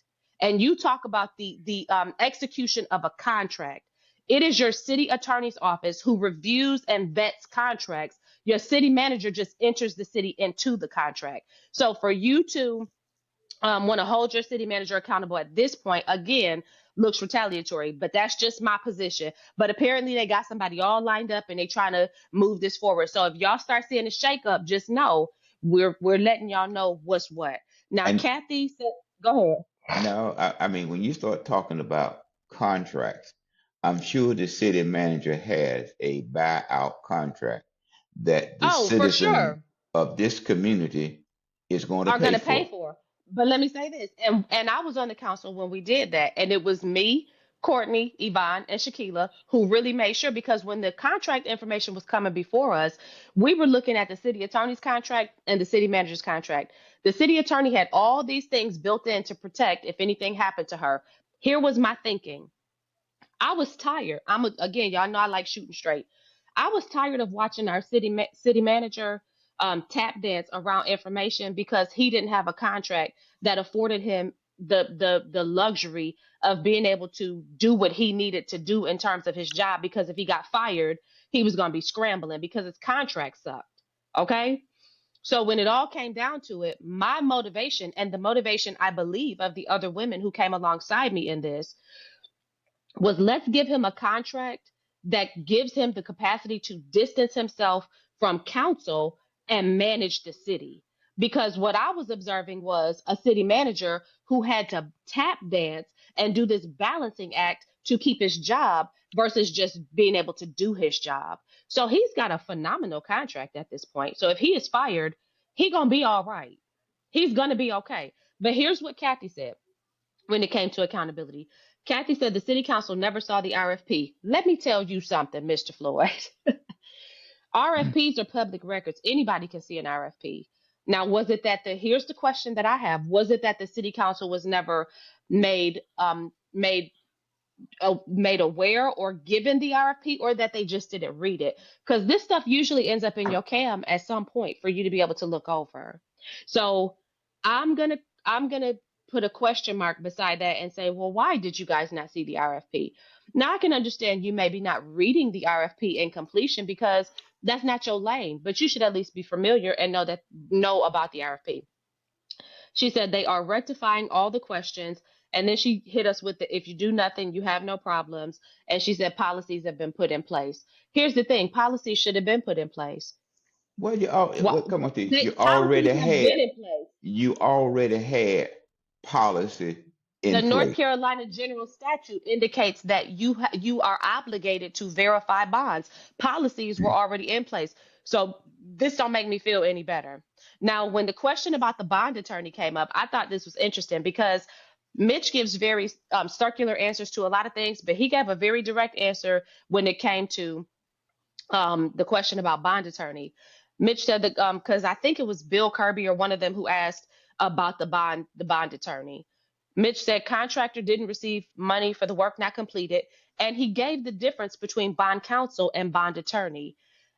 and you talk about the execution of a contract, it is your city attorney's office who reviews and vets contracts. Your city manager just enters the city into the contract. So for you to want to hold your city manager accountable at this point, again, looks retaliatory, but that's just my position. But apparently they got somebody all lined up and they trying to move this forward. So if y'all start seeing a shakeup, just know we're letting y'all know what's what. Now, And Kathy said, go ahead. no, I mean, when you start talking about contracts, I'm sure the city manager has a buyout contract that the Oh, for citizen sure. of this community is going to Are going pay to pay for. for. But let me say this, and I was on the council when we did that, and it was me, Courtney, Yvonne, and Shakila who really made sure, because when the contract information was coming before us, we were looking at the city attorney's contract and the city manager's contract. The city attorney had all these things built in to protect if anything happened to her. Here was my thinking. I was tired. Again, y'all know I like shooting straight. I was tired of watching our city manager tap dance around information because he didn't have a contract that afforded him the luxury of being able to do what he needed to do in terms of his job. Because if he got fired, he was going to be scrambling because his contract sucked. Okay. So when it all came down to it, my motivation and the motivation I believe of the other women who came alongside me in this was, let's give him a contract that gives him the capacity to distance himself from council and manage the city. Because what I was observing was a city manager who had to tap dance and do this balancing act to keep his job versus just being able to do his job. So he's got a phenomenal contract at this point. So if he is fired, he gonna be all right. He's gonna be okay. But here's what Kathy said when it came to accountability. Kathy said the city council never saw the RFP. Let me tell you something, Mr. Floyd. Mm. RFPs are public records. Anybody can see an RFP. Now, was it that here's the question that I have. Was it that the city council was never made made aware or given the RFP, or that they just didn't read it? Because this stuff usually ends up in your CAM at some point for you to be able to look over. So I'm gonna put a question mark beside that and say, well, why did you guys not see the RFP? Now I can understand you maybe not reading the RFP in completion because that's not your lane, but you should at least be familiar and know about the RFP. She said they are rectifying all the questions. And then she hit us with the, if you do nothing, you have no problems. And she said policies have been put in place. Here's the thing, policies should have been put in place. Well, What well, come on, Steve. policies have been in place. You already had policy The in North place. Carolina general statute indicates that you are obligated to verify bonds. Policies were already in place. So this don't make me feel any better. Now, when the question about the bond attorney came up, I thought this was interesting because Mitch gives very circular answers to a lot of things, but he gave a very direct answer when it came to the question about bond attorney. Mitch said that because I think it was Bill Kirby or one of them who asked about the bond attorney. Mitch said contractor didn't receive money for the work not completed, and he gave the difference between bond counsel and bond attorney.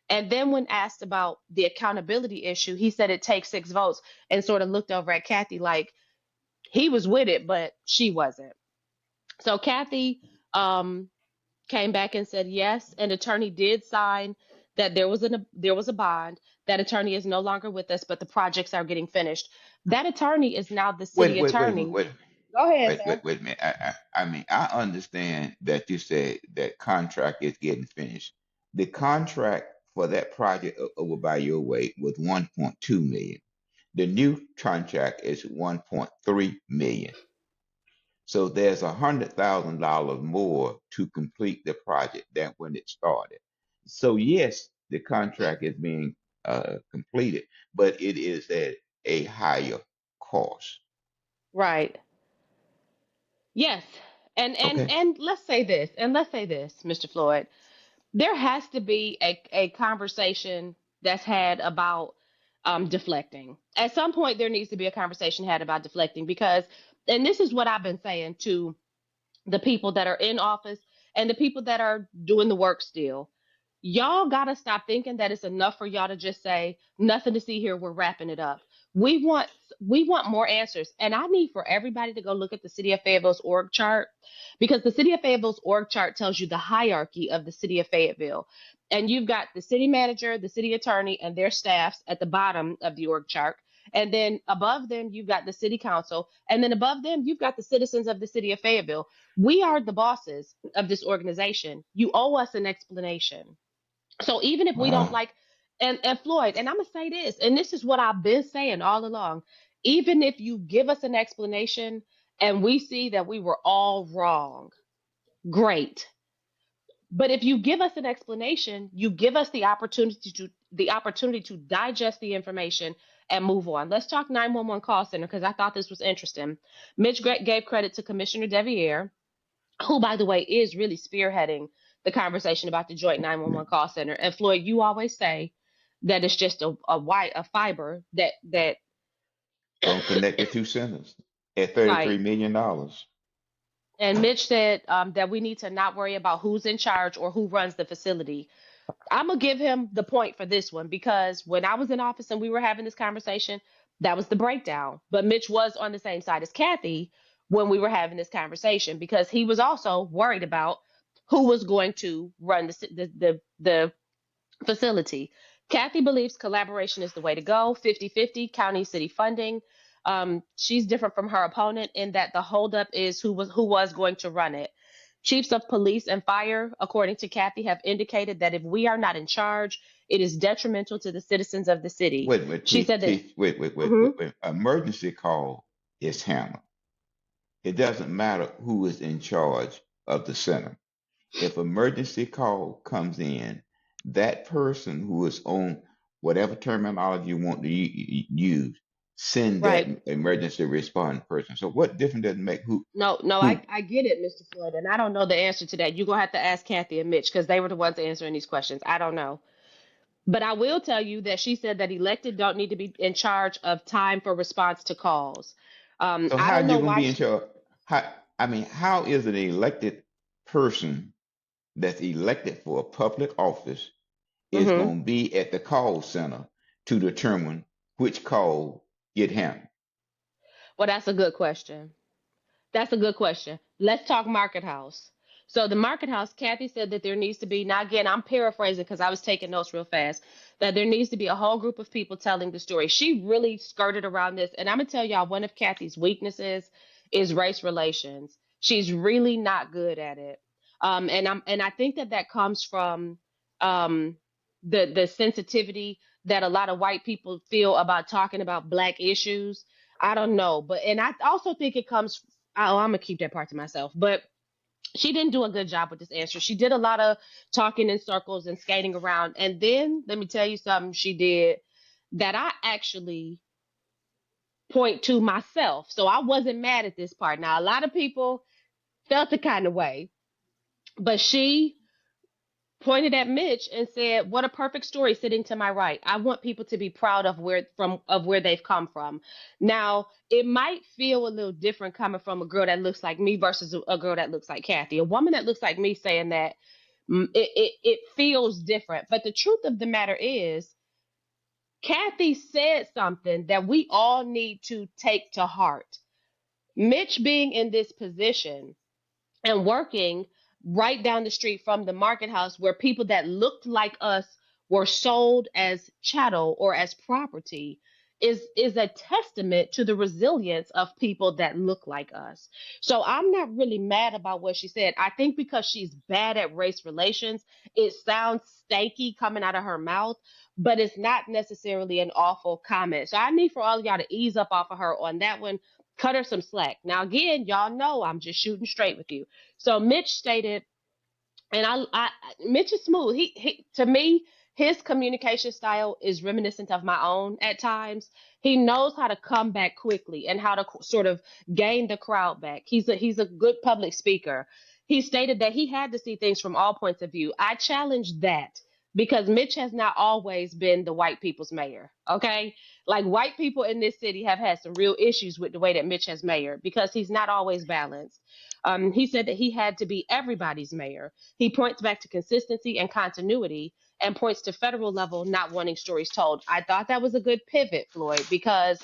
And then when asked about the accountability issue, he said it takes 6 votes and sort of looked over at Kathy like he was with it, but she wasn't. So Kathy came back and said yes, an attorney did sign that there was a bond. That attorney is no longer with us, but the projects are getting finished. That attorney is now the Wait, city wait, wait, wait, attorney. wait, Go ahead, wait, sir. wait, wait a minute. I mean, I understand that you said that contract is getting finished. The contract for that project over by your way was 1.2 million. The new contract is 1.3 million. So there's $100,000 more to complete the project than when it started. So yes, the contract is being completed, but it is at a higher cost. Right. Yes. And Okay. and let's say this, Mr. Floyd. There has to be a conversation that's had about deflecting. At some point, there needs to be a conversation had about deflecting because, and this is what I've been saying to the people that are in office and the people that are doing the work still. Y'all got to stop thinking that it's enough for y'all to just say nothing to see here, we're wrapping it up. We want more answers, and I need for everybody to go look at the city of Fayetteville's org chart, because the city of Fayetteville's org chart tells you the hierarchy of the city of Fayetteville, and you've got the city manager, the city attorney, and their staffs at the bottom of the org chart, and then above them you've got the city council, and then above them you've got the citizens of the city of Fayetteville. We are the bosses of this organization. You owe us an explanation. So even if we don't Wow. like, and Floyd, and I'm gonna say this, and this is what I've been saying all along, even if you give us an explanation and we see that we were all wrong, great. But if you give us an explanation, you give us the opportunity to digest the information and move on. Let's talk 911 call center because I thought this was interesting. Mitch gave credit to Commissioner Deviere, who, by the way, is really spearheading the conversation about the joint 911 call center. And Floyd, you always say that it's just a fiber that Gonna connect the two centers at right. $33 million. And Mitch said that we need to not worry about who's in charge or who runs the facility. I'm gonna give him the point for this one because when I was in office and we were having this conversation, that was the breakdown. But Mitch was on the same side as Kathy when we were having this conversation because he was also worried about who was going to run the facility. Kathy believes collaboration is the way to go, 50-50 county city funding. She's different from her opponent in that the holdup is who was going to run it. Chiefs of police and fire, according to Kathy, have indicated that if we are not in charge, it is detrimental to the citizens of the city. Wait, wait, She said that. wait, wait, wait, Mhm. wait, wait. Emergency call is handled. It doesn't matter who is in charge of the center. If emergency call comes in, that person who is on whatever terminology you want to use, send that Right. emergency respond person. So what difference does it make No, no, who? I get it, Mr. Floyd, and I don't know the answer to that. You're gonna have to ask Kathy and Mitch because they were the ones answering these questions. I don't know. But I will tell you that she said that elected don't need to be in charge of time for response to calls. So I how don't you know gonna why be in she. charge? How I mean, how is an elected person that's elected for a public office is Hmm. going to be at the call center to determine which call get handled? Well, that's a good question. That's a good question. Let's talk market house. So the market house, Kathy said that there needs to be. Now again, I'm paraphrasing because I was taking notes real fast. That there needs to be a whole group of people telling the story. She really skirted around this, and I'm gonna tell y'all one of Kathy's weaknesses is race relations. She's really not good at it, and I think that comes from um, the sensitivity that a lot of white people feel about talking about black issues. I don't know, but and I also think it comes. Oh, I'm gonna keep that part to myself. But she didn't do a good job with this answer. She did a lot of talking in circles and skating around. And then let me tell you something she did that I actually point to myself. So I wasn't mad at this part. Now, a lot of people felt the kind of way, but she pointed at Mitch and said, "What a perfect story sitting to my right. I want people to be proud of where they've come from." Now, it might feel a little different coming from a girl that looks like me versus a girl that looks like Kathy. A woman that looks like me saying that, it feels different. But the truth of the matter is, Kathy said something that we all need to take to heart. Mitch being in this position and working right down the street from the market house where people that looked like us were sold as chattel or as property is a testament to the resilience of people that look like us. So I'm not really mad about what she said. I think because she's bad at race relations, it sounds stanky coming out of her mouth, but it's not necessarily an awful comment. So I need for all of y'all to ease up off of her on that one. Cut her some slack. Now, again, y'all know I'm just shooting straight with you. So Mitch stated, and Mitch is smooth. He to me, his communication style is reminiscent of my own at times. He knows how to come back quickly and how to sort of gain the crowd back. He's a good public speaker. He stated that he had to see things from all points of view. I challenge that because Mitch has not always been the white people's mayor. Okay, like white people in this city have had some real issues with the way that Mitch has mayor because he's not always balanced. He said that he had to be everybody's mayor. He points back to consistency and continuity and points to federal level not wanting stories told. I thought that was a good pivot, Floyd, because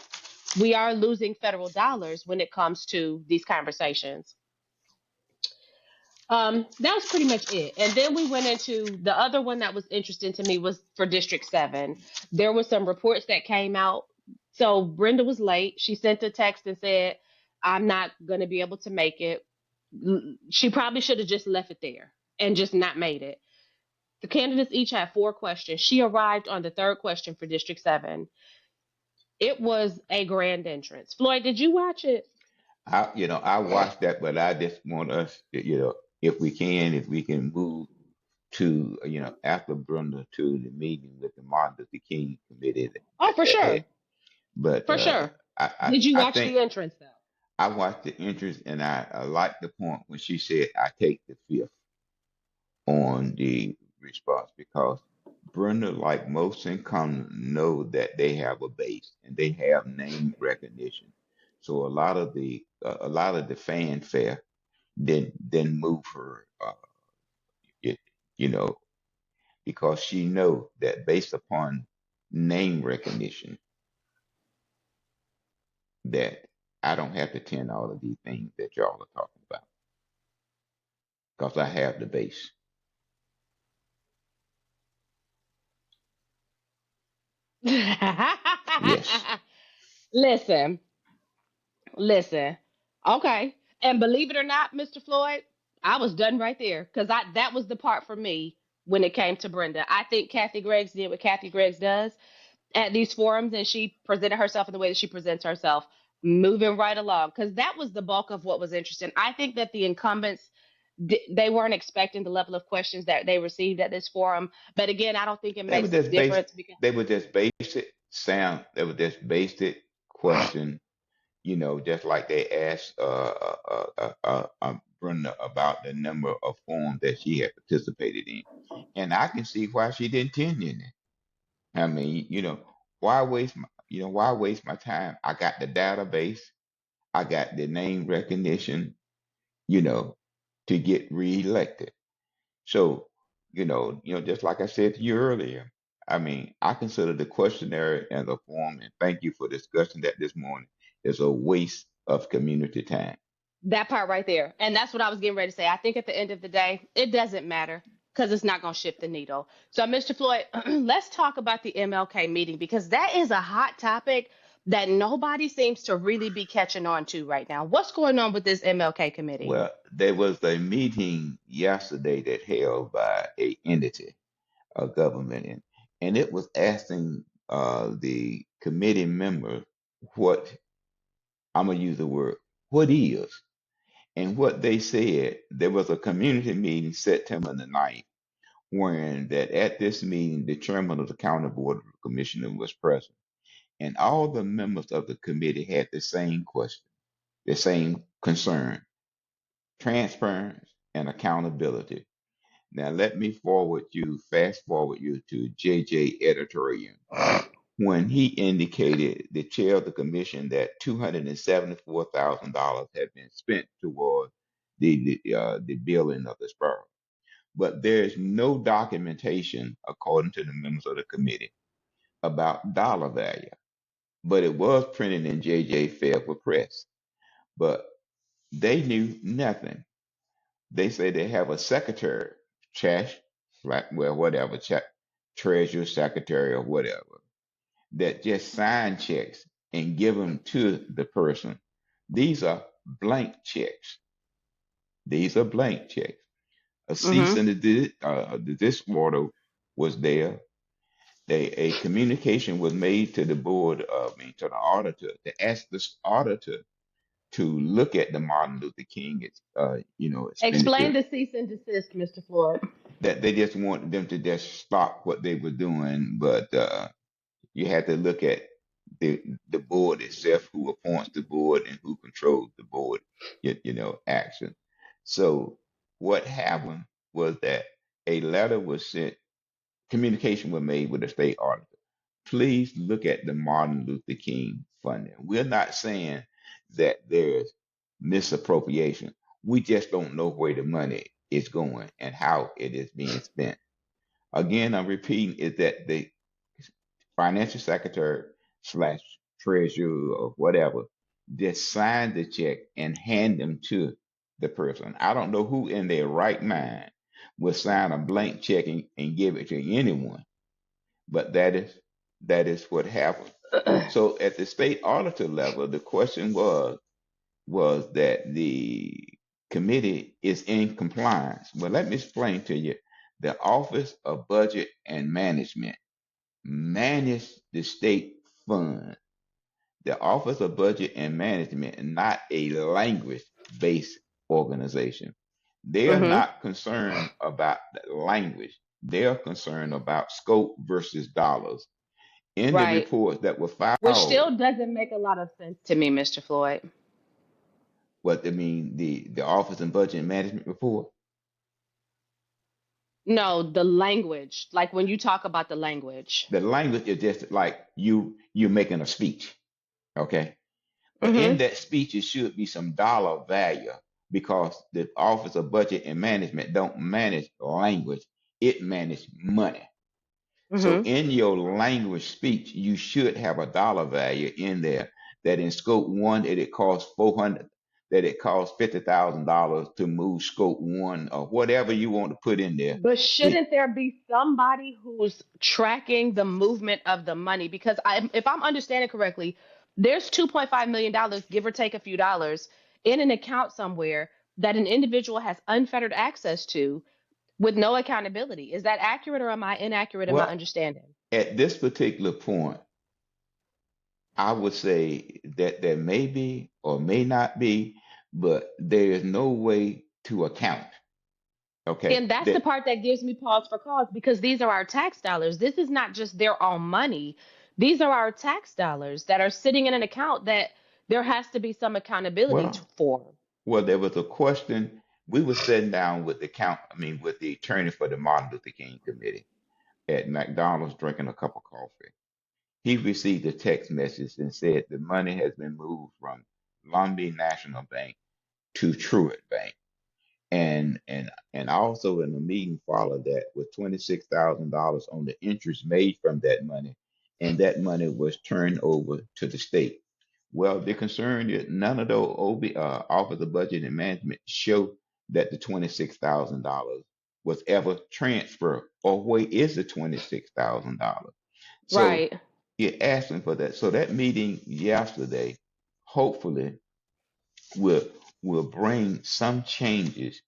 we are losing federal dollars when it comes to these conversations. That was pretty much it. And then we went into the other one that was interesting to me was for District 7. There were some reports that came out. So Brenda was late. She sent a text and said, "I'm not going to be able to make it." She probably should have just left it there and just not made it. The candidates each had 4 questions. She arrived on the third question for District 7. It was a grand entrance. Floyd, did you watch it? I watched that, but I just want us, if we can move to, after Brenda to the meeting with the Martin Luther King committee. Oh, for sure. But For sure. I Did you I watch think the entrance, though? I watched the entrance, and I like the point when she said, "I take the fifth on the response," because Brenda, like most incumbents, know that they have a base and they have name recognition. So a lot of the fanfare didn't move her, it, you know, because she know that based upon name recognition, that I don't have to attend all of these things that y'all are talking about because I have the base. Yes. Listen, listen. Okay. And believe it or not, Mr. Floyd, I was done right there because I that was the part for me when it came to Brenda. I think Kathy Greggs did what Kathy Greggs does at these forums, and she presented herself in the way that she presents herself, moving right along. Because that was the bulk of what was interesting. I think that the incumbents, they weren't expecting the level of questions that they received at this forum. But again, I don't think it They were makes a just basic. difference because They were just basic sound. They were just basic question. Just like they asked Brenda about the number of forums that she had participated in, and I can see why she didn't attend in it. I mean, why waste my time? I got the database. I got the name recognition. You know, to get reelected. So, just like I said to you earlier, I mean, I consider the questionnaire and the form, and thank you for discussing that this morning, is a waste of community time. that part right there. And that's what I was getting ready to say. I think at the end of the day, it doesn't matter because it's not going to shift the needle. So, Mr. Floyd, let's talk about the MLK meeting because that is a hot topic that nobody seems to really be catching on to right now. What's going on with this MLK committee? Well, there was a meeting yesterday that held by a entity, a government, and it was asking the committee members what I'm gonna use the word what is. And what they said, there was a community meeting September the 9th, wherein that at this meeting, the chairman of the county board of commissioner was present. and all the members of the committee had the same question, the same concern: transparency and accountability. Now, let me fast forward you to JJ editorial when he indicated, the chair of the commission, that $274,000 had been spent toward the building of the Sparrow. But there's no documentation, according to the members of the committee, about dollar value. But it was printed in JJ Fairwood Press. But they knew nothing. They say they have a secretary, trash, well, whatever, treasurer, secretary, or whatever, that just sign checks and give them to the person. These are blank checks. These are blank checks. A cease Mm-hmm. and desist order was there. A communication was made to the board, to the auditor, to ask this auditor to look at the Martin Luther King, Explain expenditure. the cease and desist, Mr. Floyd. That they just wanted them to just stop what they were doing, but you had to look at the board itself, who appoints the board and who controls the board, action. So what happened was that a letter was sent, communication was made with the state auditor. Please look at the Martin Luther King funding. We're not saying that there's misappropriation. We just don't know where the money is going and how it is being spent. Again, I'm repeating, is that the financial secretary slash treasurer or whatever just sign the check and hand them to the person. I don't know who in their right mind will sign a blank check and give it to anyone, but that is what happened. So at the state auditor level, the question was that the committee is in compliance. Well, let me explain to you. The Office of Budget and Management manage the state fund. The Office of Budget and Management, not a language-based organization. They're Mm-hmm. not concerned about the language. They're concerned about scope versus dollars. In the Right. reports that were Which filed, still doesn't make a lot of sense to me, Mr. Floyd. what I mean, the Office and Budget and Management report, No, the language. Like when you talk about the language. the language is just like you making a speech, okay? But in Mm-hmm. that speech, it should be some dollar value, because the Office of Budget and Management don't manage language; it manages money. So Mm-hmm. in your language speech, you should have a dollar value in there, that in scope one that it costs 400, that it costs $50,000 to move scope one, or whatever you want to put in there. But We shouldn't there be somebody who's tracking the movement of the money? Because if I'm understanding correctly, there's $2.5 million, give or take a few dollars, in an account somewhere that an individual has unfettered access to with no accountability. Is that accurate or am I inaccurate in my well, understanding? at this particular point, I would say that there may be or may not be, but there is no way to account. Okay, And that's the that part that gives me pause for cause because these are our tax dollars. This is not just their own money. These are our tax dollars that are sitting in an account that there has to be some accountability well, for. there was a question. We were sitting down with with the attorney for the Martin Luther King Committee at McDonald's, drinking a cup of coffee. He received a text message and said the money has been moved from Lumbee National Bank to Truett Bank. And also in the meeting followed that with $26,000 on the interest made from that money, and that money was turned over to the state. Well, the concern is none of those Office of Budget and Management show that the $26,000 was ever transferred, or where is the $26,000? So Right. you're asking for that. So that meeting yesterday, hopefully, will will bring some changes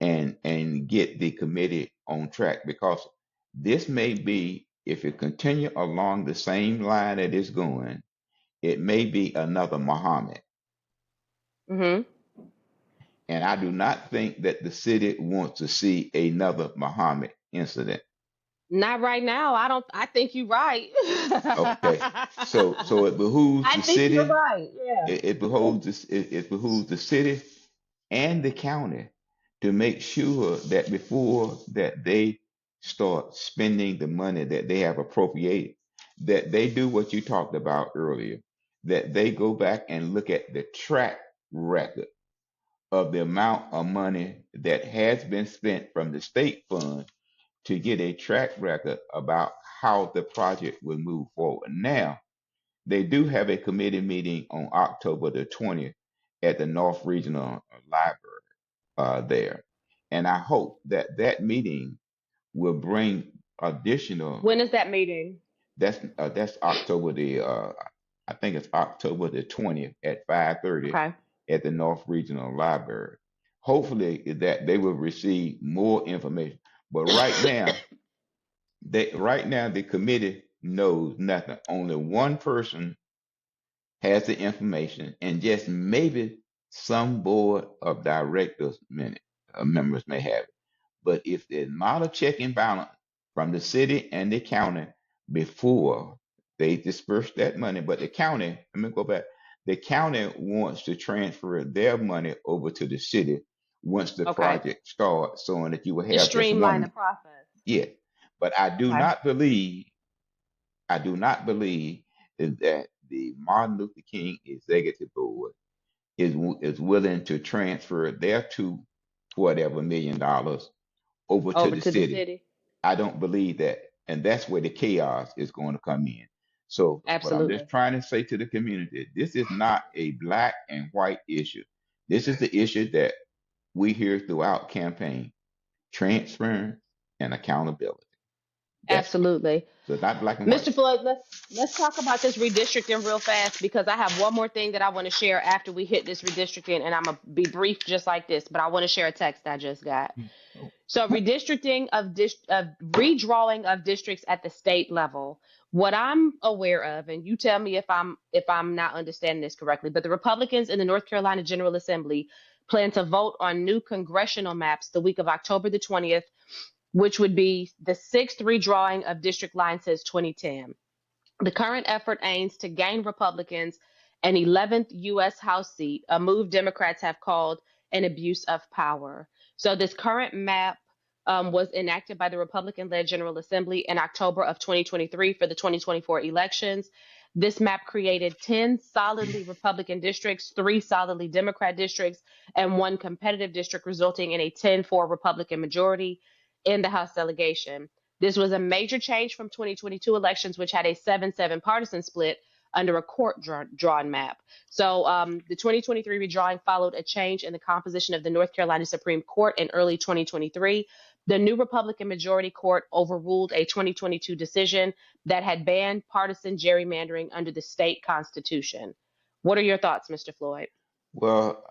and get the committee on track, because this may be, if it continue along the same line that it's going, it may be another Muhammad. Mm-hmm. And I do not think that the city wants to see another Muhammad incident. Not right now. I think you're right. Okay, so it behooves I the think you're city. right. Yeah. It behooves the city and the county to make sure that before that they start spending the money that they have appropriated, that they do what you talked about earlier, that they go back and look at the track record of the amount of money that has been spent from the state fund to get a track record about how the project will move forward. Now, they do have a committee meeting on October the 20th at the North Regional Library there. And I hope that that meeting will bring additional, When is that meeting? that's October the, I think it's October the 20th at 5:30 Okay. at the North Regional Library. Hopefully that they will receive more information. But right now the committee knows nothing. Only one person has the information, and just maybe some board of directors members may have it. But if there's not a check and balance from the city and the county before they disperse that money, but the county, let me go back, the county wants to transfer their money over to the city once the Okay. project starts, so that you will To have just streamline the one. process. Yeah, but Okay. I do not believe that the Martin Luther King Executive Board is willing to transfer their whatever $1 million over to Over the to the city. city. I don't believe that, and that's where the chaos is going to come in. So what I'm just Absolutely. trying to say to the community, this is not a black and white issue. This is the issue that we hear throughout campaign: transparency and accountability. That's it. Absolutely. So it's not black and white. Mr. Floyd, let's talk about this redistricting real fast because I have one more thing that I want to share after we hit this redistricting, and I'm gonna be brief just like this, but I want to share a text I just got. Oh, So redistricting of redrawing of districts at the state level. What I'm aware of, and you tell me if I'm not understanding this correctly, but the Republicans in the North Carolina General Assembly plan to vote on new congressional maps the week of October the 20th, which would be the sixth redrawing of district lines since 2010. The current effort aims to gain Republicans an 11th U.S. House seat, a move Democrats have called an abuse of power. So, this current map was enacted by the Republican led General Assembly in October of 2023 for the 2024 elections. This map created 10 solidly Republican districts, 3 solidly Democrat districts, and 1 competitive district, resulting in a 10-4 Republican majority in the House delegation. This was a major change from 2022 elections, which had a 7-7 partisan split under a court drawn map. So the 2023 redrawing followed a change in the composition of the North Carolina Supreme Court in early 2023. The new Republican majority court overruled a 2022 decision that had banned partisan gerrymandering under the state constitution. What are your thoughts, Mr. Floyd? well,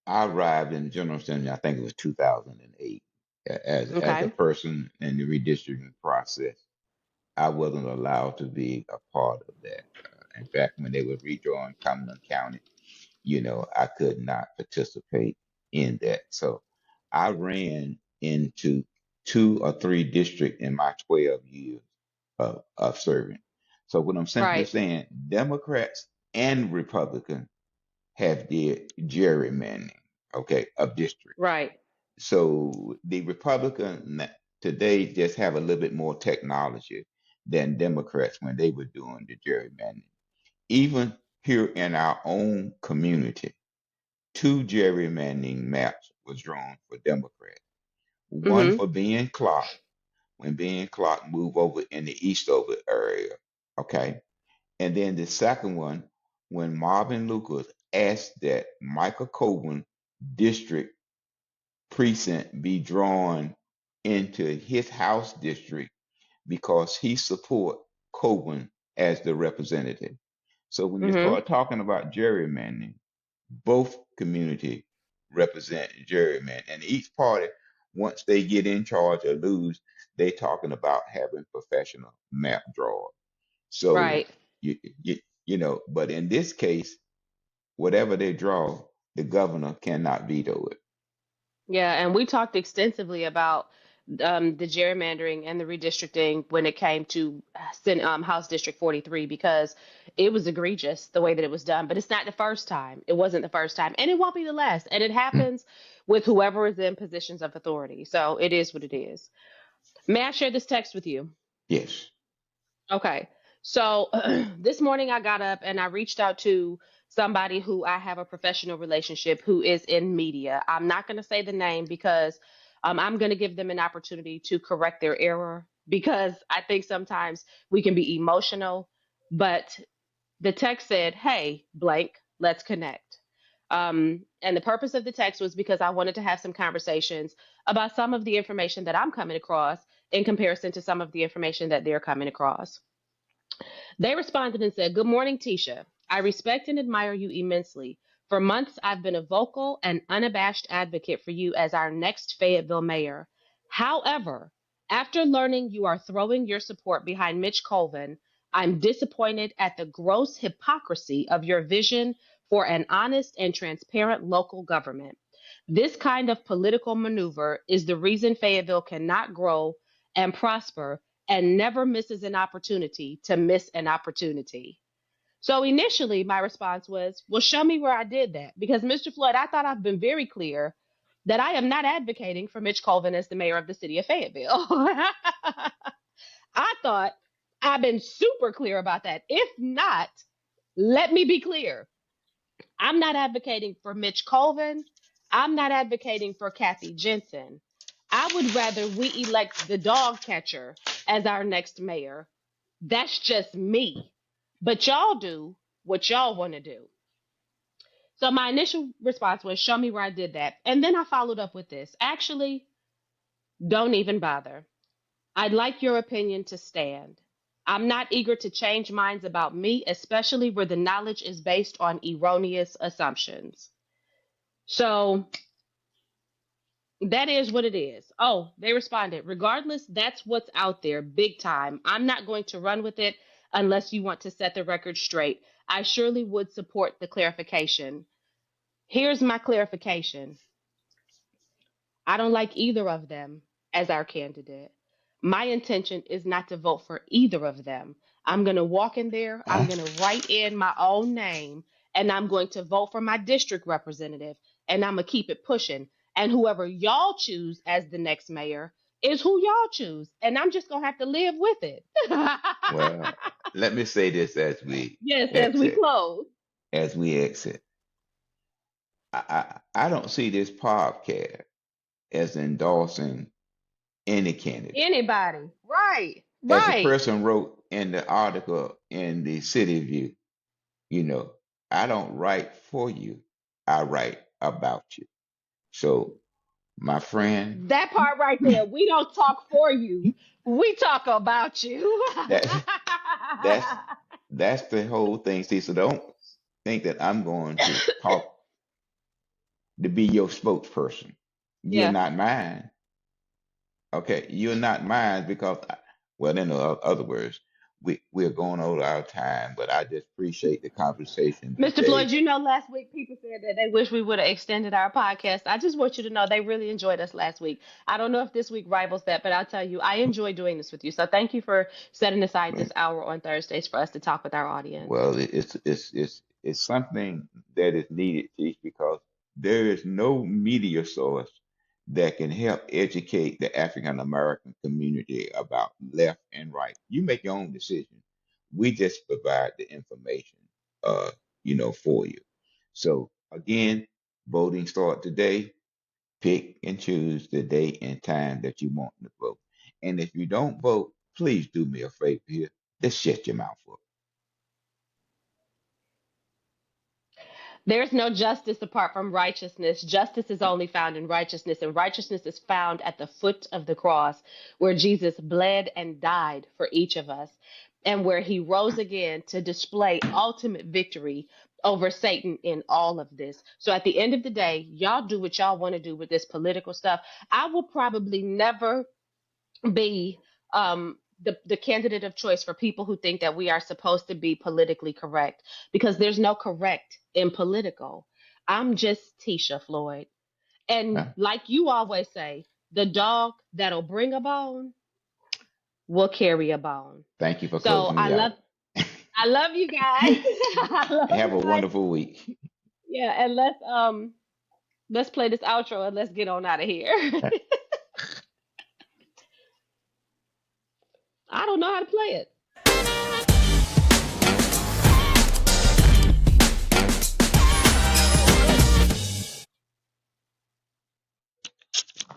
I arrived in the General Assembly, I think it was 2008, as a Okay. person in the redistricting process. I wasn't allowed to be a part of that. In fact, when they were redrawing Cumberland County, I could not participate in that. So I ran into 2 or 3 districts in my 12 years of serving. So what I'm simply Right. saying, Democrats and Republicans have did gerrymandering, okay, of districts. Right. So the today just have a little bit more technology than Democrats when they were doing the gerrymandering. Even here in our own community, 2 gerrymandering maps was drawn for Democrats. One Mm-hmm. for Ben Clark, when Ben Clark moved over in the Eastover area, okay? And then the second one, when Marvin Lucas asked that Michael Coburn district precinct be drawn into his House district because he support Coburn as the representative. So when you Mm-hmm. start talking about gerrymandering, both community represent gerrymandering, and each party, once they get in charge or lose, they talking about having professional map drawers. So Right. you, but in this case, whatever they draw, the governor cannot veto it. Yeah, and we talked extensively about the gerrymandering and the redistricting when it came to House District 43, because it was egregious the way that it was done. But it's not the first time. It wasn't the first time, and it won't be the last. And it happens with whoever is in positions of authority. So it is what it is. May I share this text with you? Yes. Okay. So this morning I got up and I reached out to somebody who I have a professional relationship who is in media. I'm not going to say the name because I'm going to give them an opportunity to correct their error, because I think sometimes we can be emotional. But the text said, "Hey, blank, let's connect." And the purpose of the text was because I wanted to have some conversations about some of the information that I'm coming across in comparison to some of the information that they're coming across. They responded and said, "Good morning, Tisha. I respect and admire you immensely. For months, I've been a vocal and unabashed advocate for you as our next Fayetteville mayor. However, after learning you are throwing your support behind Mitch Colvin, I'm disappointed at the gross hypocrisy of your vision for an honest and transparent local government. This kind of political maneuver is the reason Fayetteville cannot grow and prosper and never misses an opportunity to miss an opportunity." So initially, my response was, "Well, show me where I did that." Because, Mr. Floyd, I thought I've been very clear that I am not advocating for Mitch Colvin as the mayor of the city of Fayetteville. I thought I've been super clear about that. If not, let me be clear. I'm not advocating for Mitch Colvin. I'm not advocating for Kathy Jensen. I would rather we elect the dog catcher as our next mayor. That's just me. But y'all do what y'all want to do. So my initial response was, "Show me where I did that." And then I followed up with this: "Actually, don't even bother. I'd like your opinion to stand. I'm not eager to change minds about me, especially where the knowledge is based on erroneous assumptions." So that is what it is. Oh, they responded, "Regardless, that's what's out there, big time. I'm not going to run with it unless you want to set the record straight. I surely would support the clarification." Here's my clarification: I don't like either of them as our candidate. My intention is not to vote for either of them. I'm going to walk in there, I'm Huh? going to write in my own name, and I'm going to vote for my district representative, and I'm going to keep it pushing. And whoever y'all choose as the next mayor is who y'all choose. And I'm just going to have to live with it. Well, let me say this Yes, as we exit. close. As we exit, I don't see this podcast as endorsing any candidate. Anybody. Right. As a Right. person wrote in the article in the City View, you know, I don't write for you, I write about you. So, my friend, That part right there. We don't talk for you. We talk about you. that that's that's the whole thing. See, so don't think that I'm going to talk to be your spokesperson. You're Yeah. not mine. Okay, you're not mine because, well, in other words, we're going over our time, but I just appreciate the conversation Mr. Floyd, today. you know, last week people said that they wish we would have extended our podcast. I just want you to know they really enjoyed us last week. I don't know if this week rivals that, but I'll tell you, I enjoy doing this with you. So thank you for setting aside Well, this hour on Thursdays for us to talk with our audience. well, it's something that is needed, Chief, because there is no media source that can help educate the African American community about left and right. You make your own decision. We just provide the information, uh, for you. So again, voting start today. Pick and choose the date and time that you want to vote. And if you don't vote, please do me a favor here. Just shut your mouth up. There's no justice apart from righteousness. Justice is only found in righteousness, and righteousness is found at the foot of the cross, where Jesus bled and died for each of us, and where he rose again to display ultimate victory over Satan in all of this. So at the end of the day, y'all do what y'all want to do with this political stuff. I will probably never be the candidate of choice for people who think that we are supposed to be politically correct, because there's no correct in political. I'm just Tisha Floyd. And Huh? like you always say, the dog that'll bring a bone will carry a bone. Thank you for So closing me out. I love you guys. I love Have you a guys. wonderful week. Yeah, and let's play this outro and let's get on out of here. I don't know how to play it.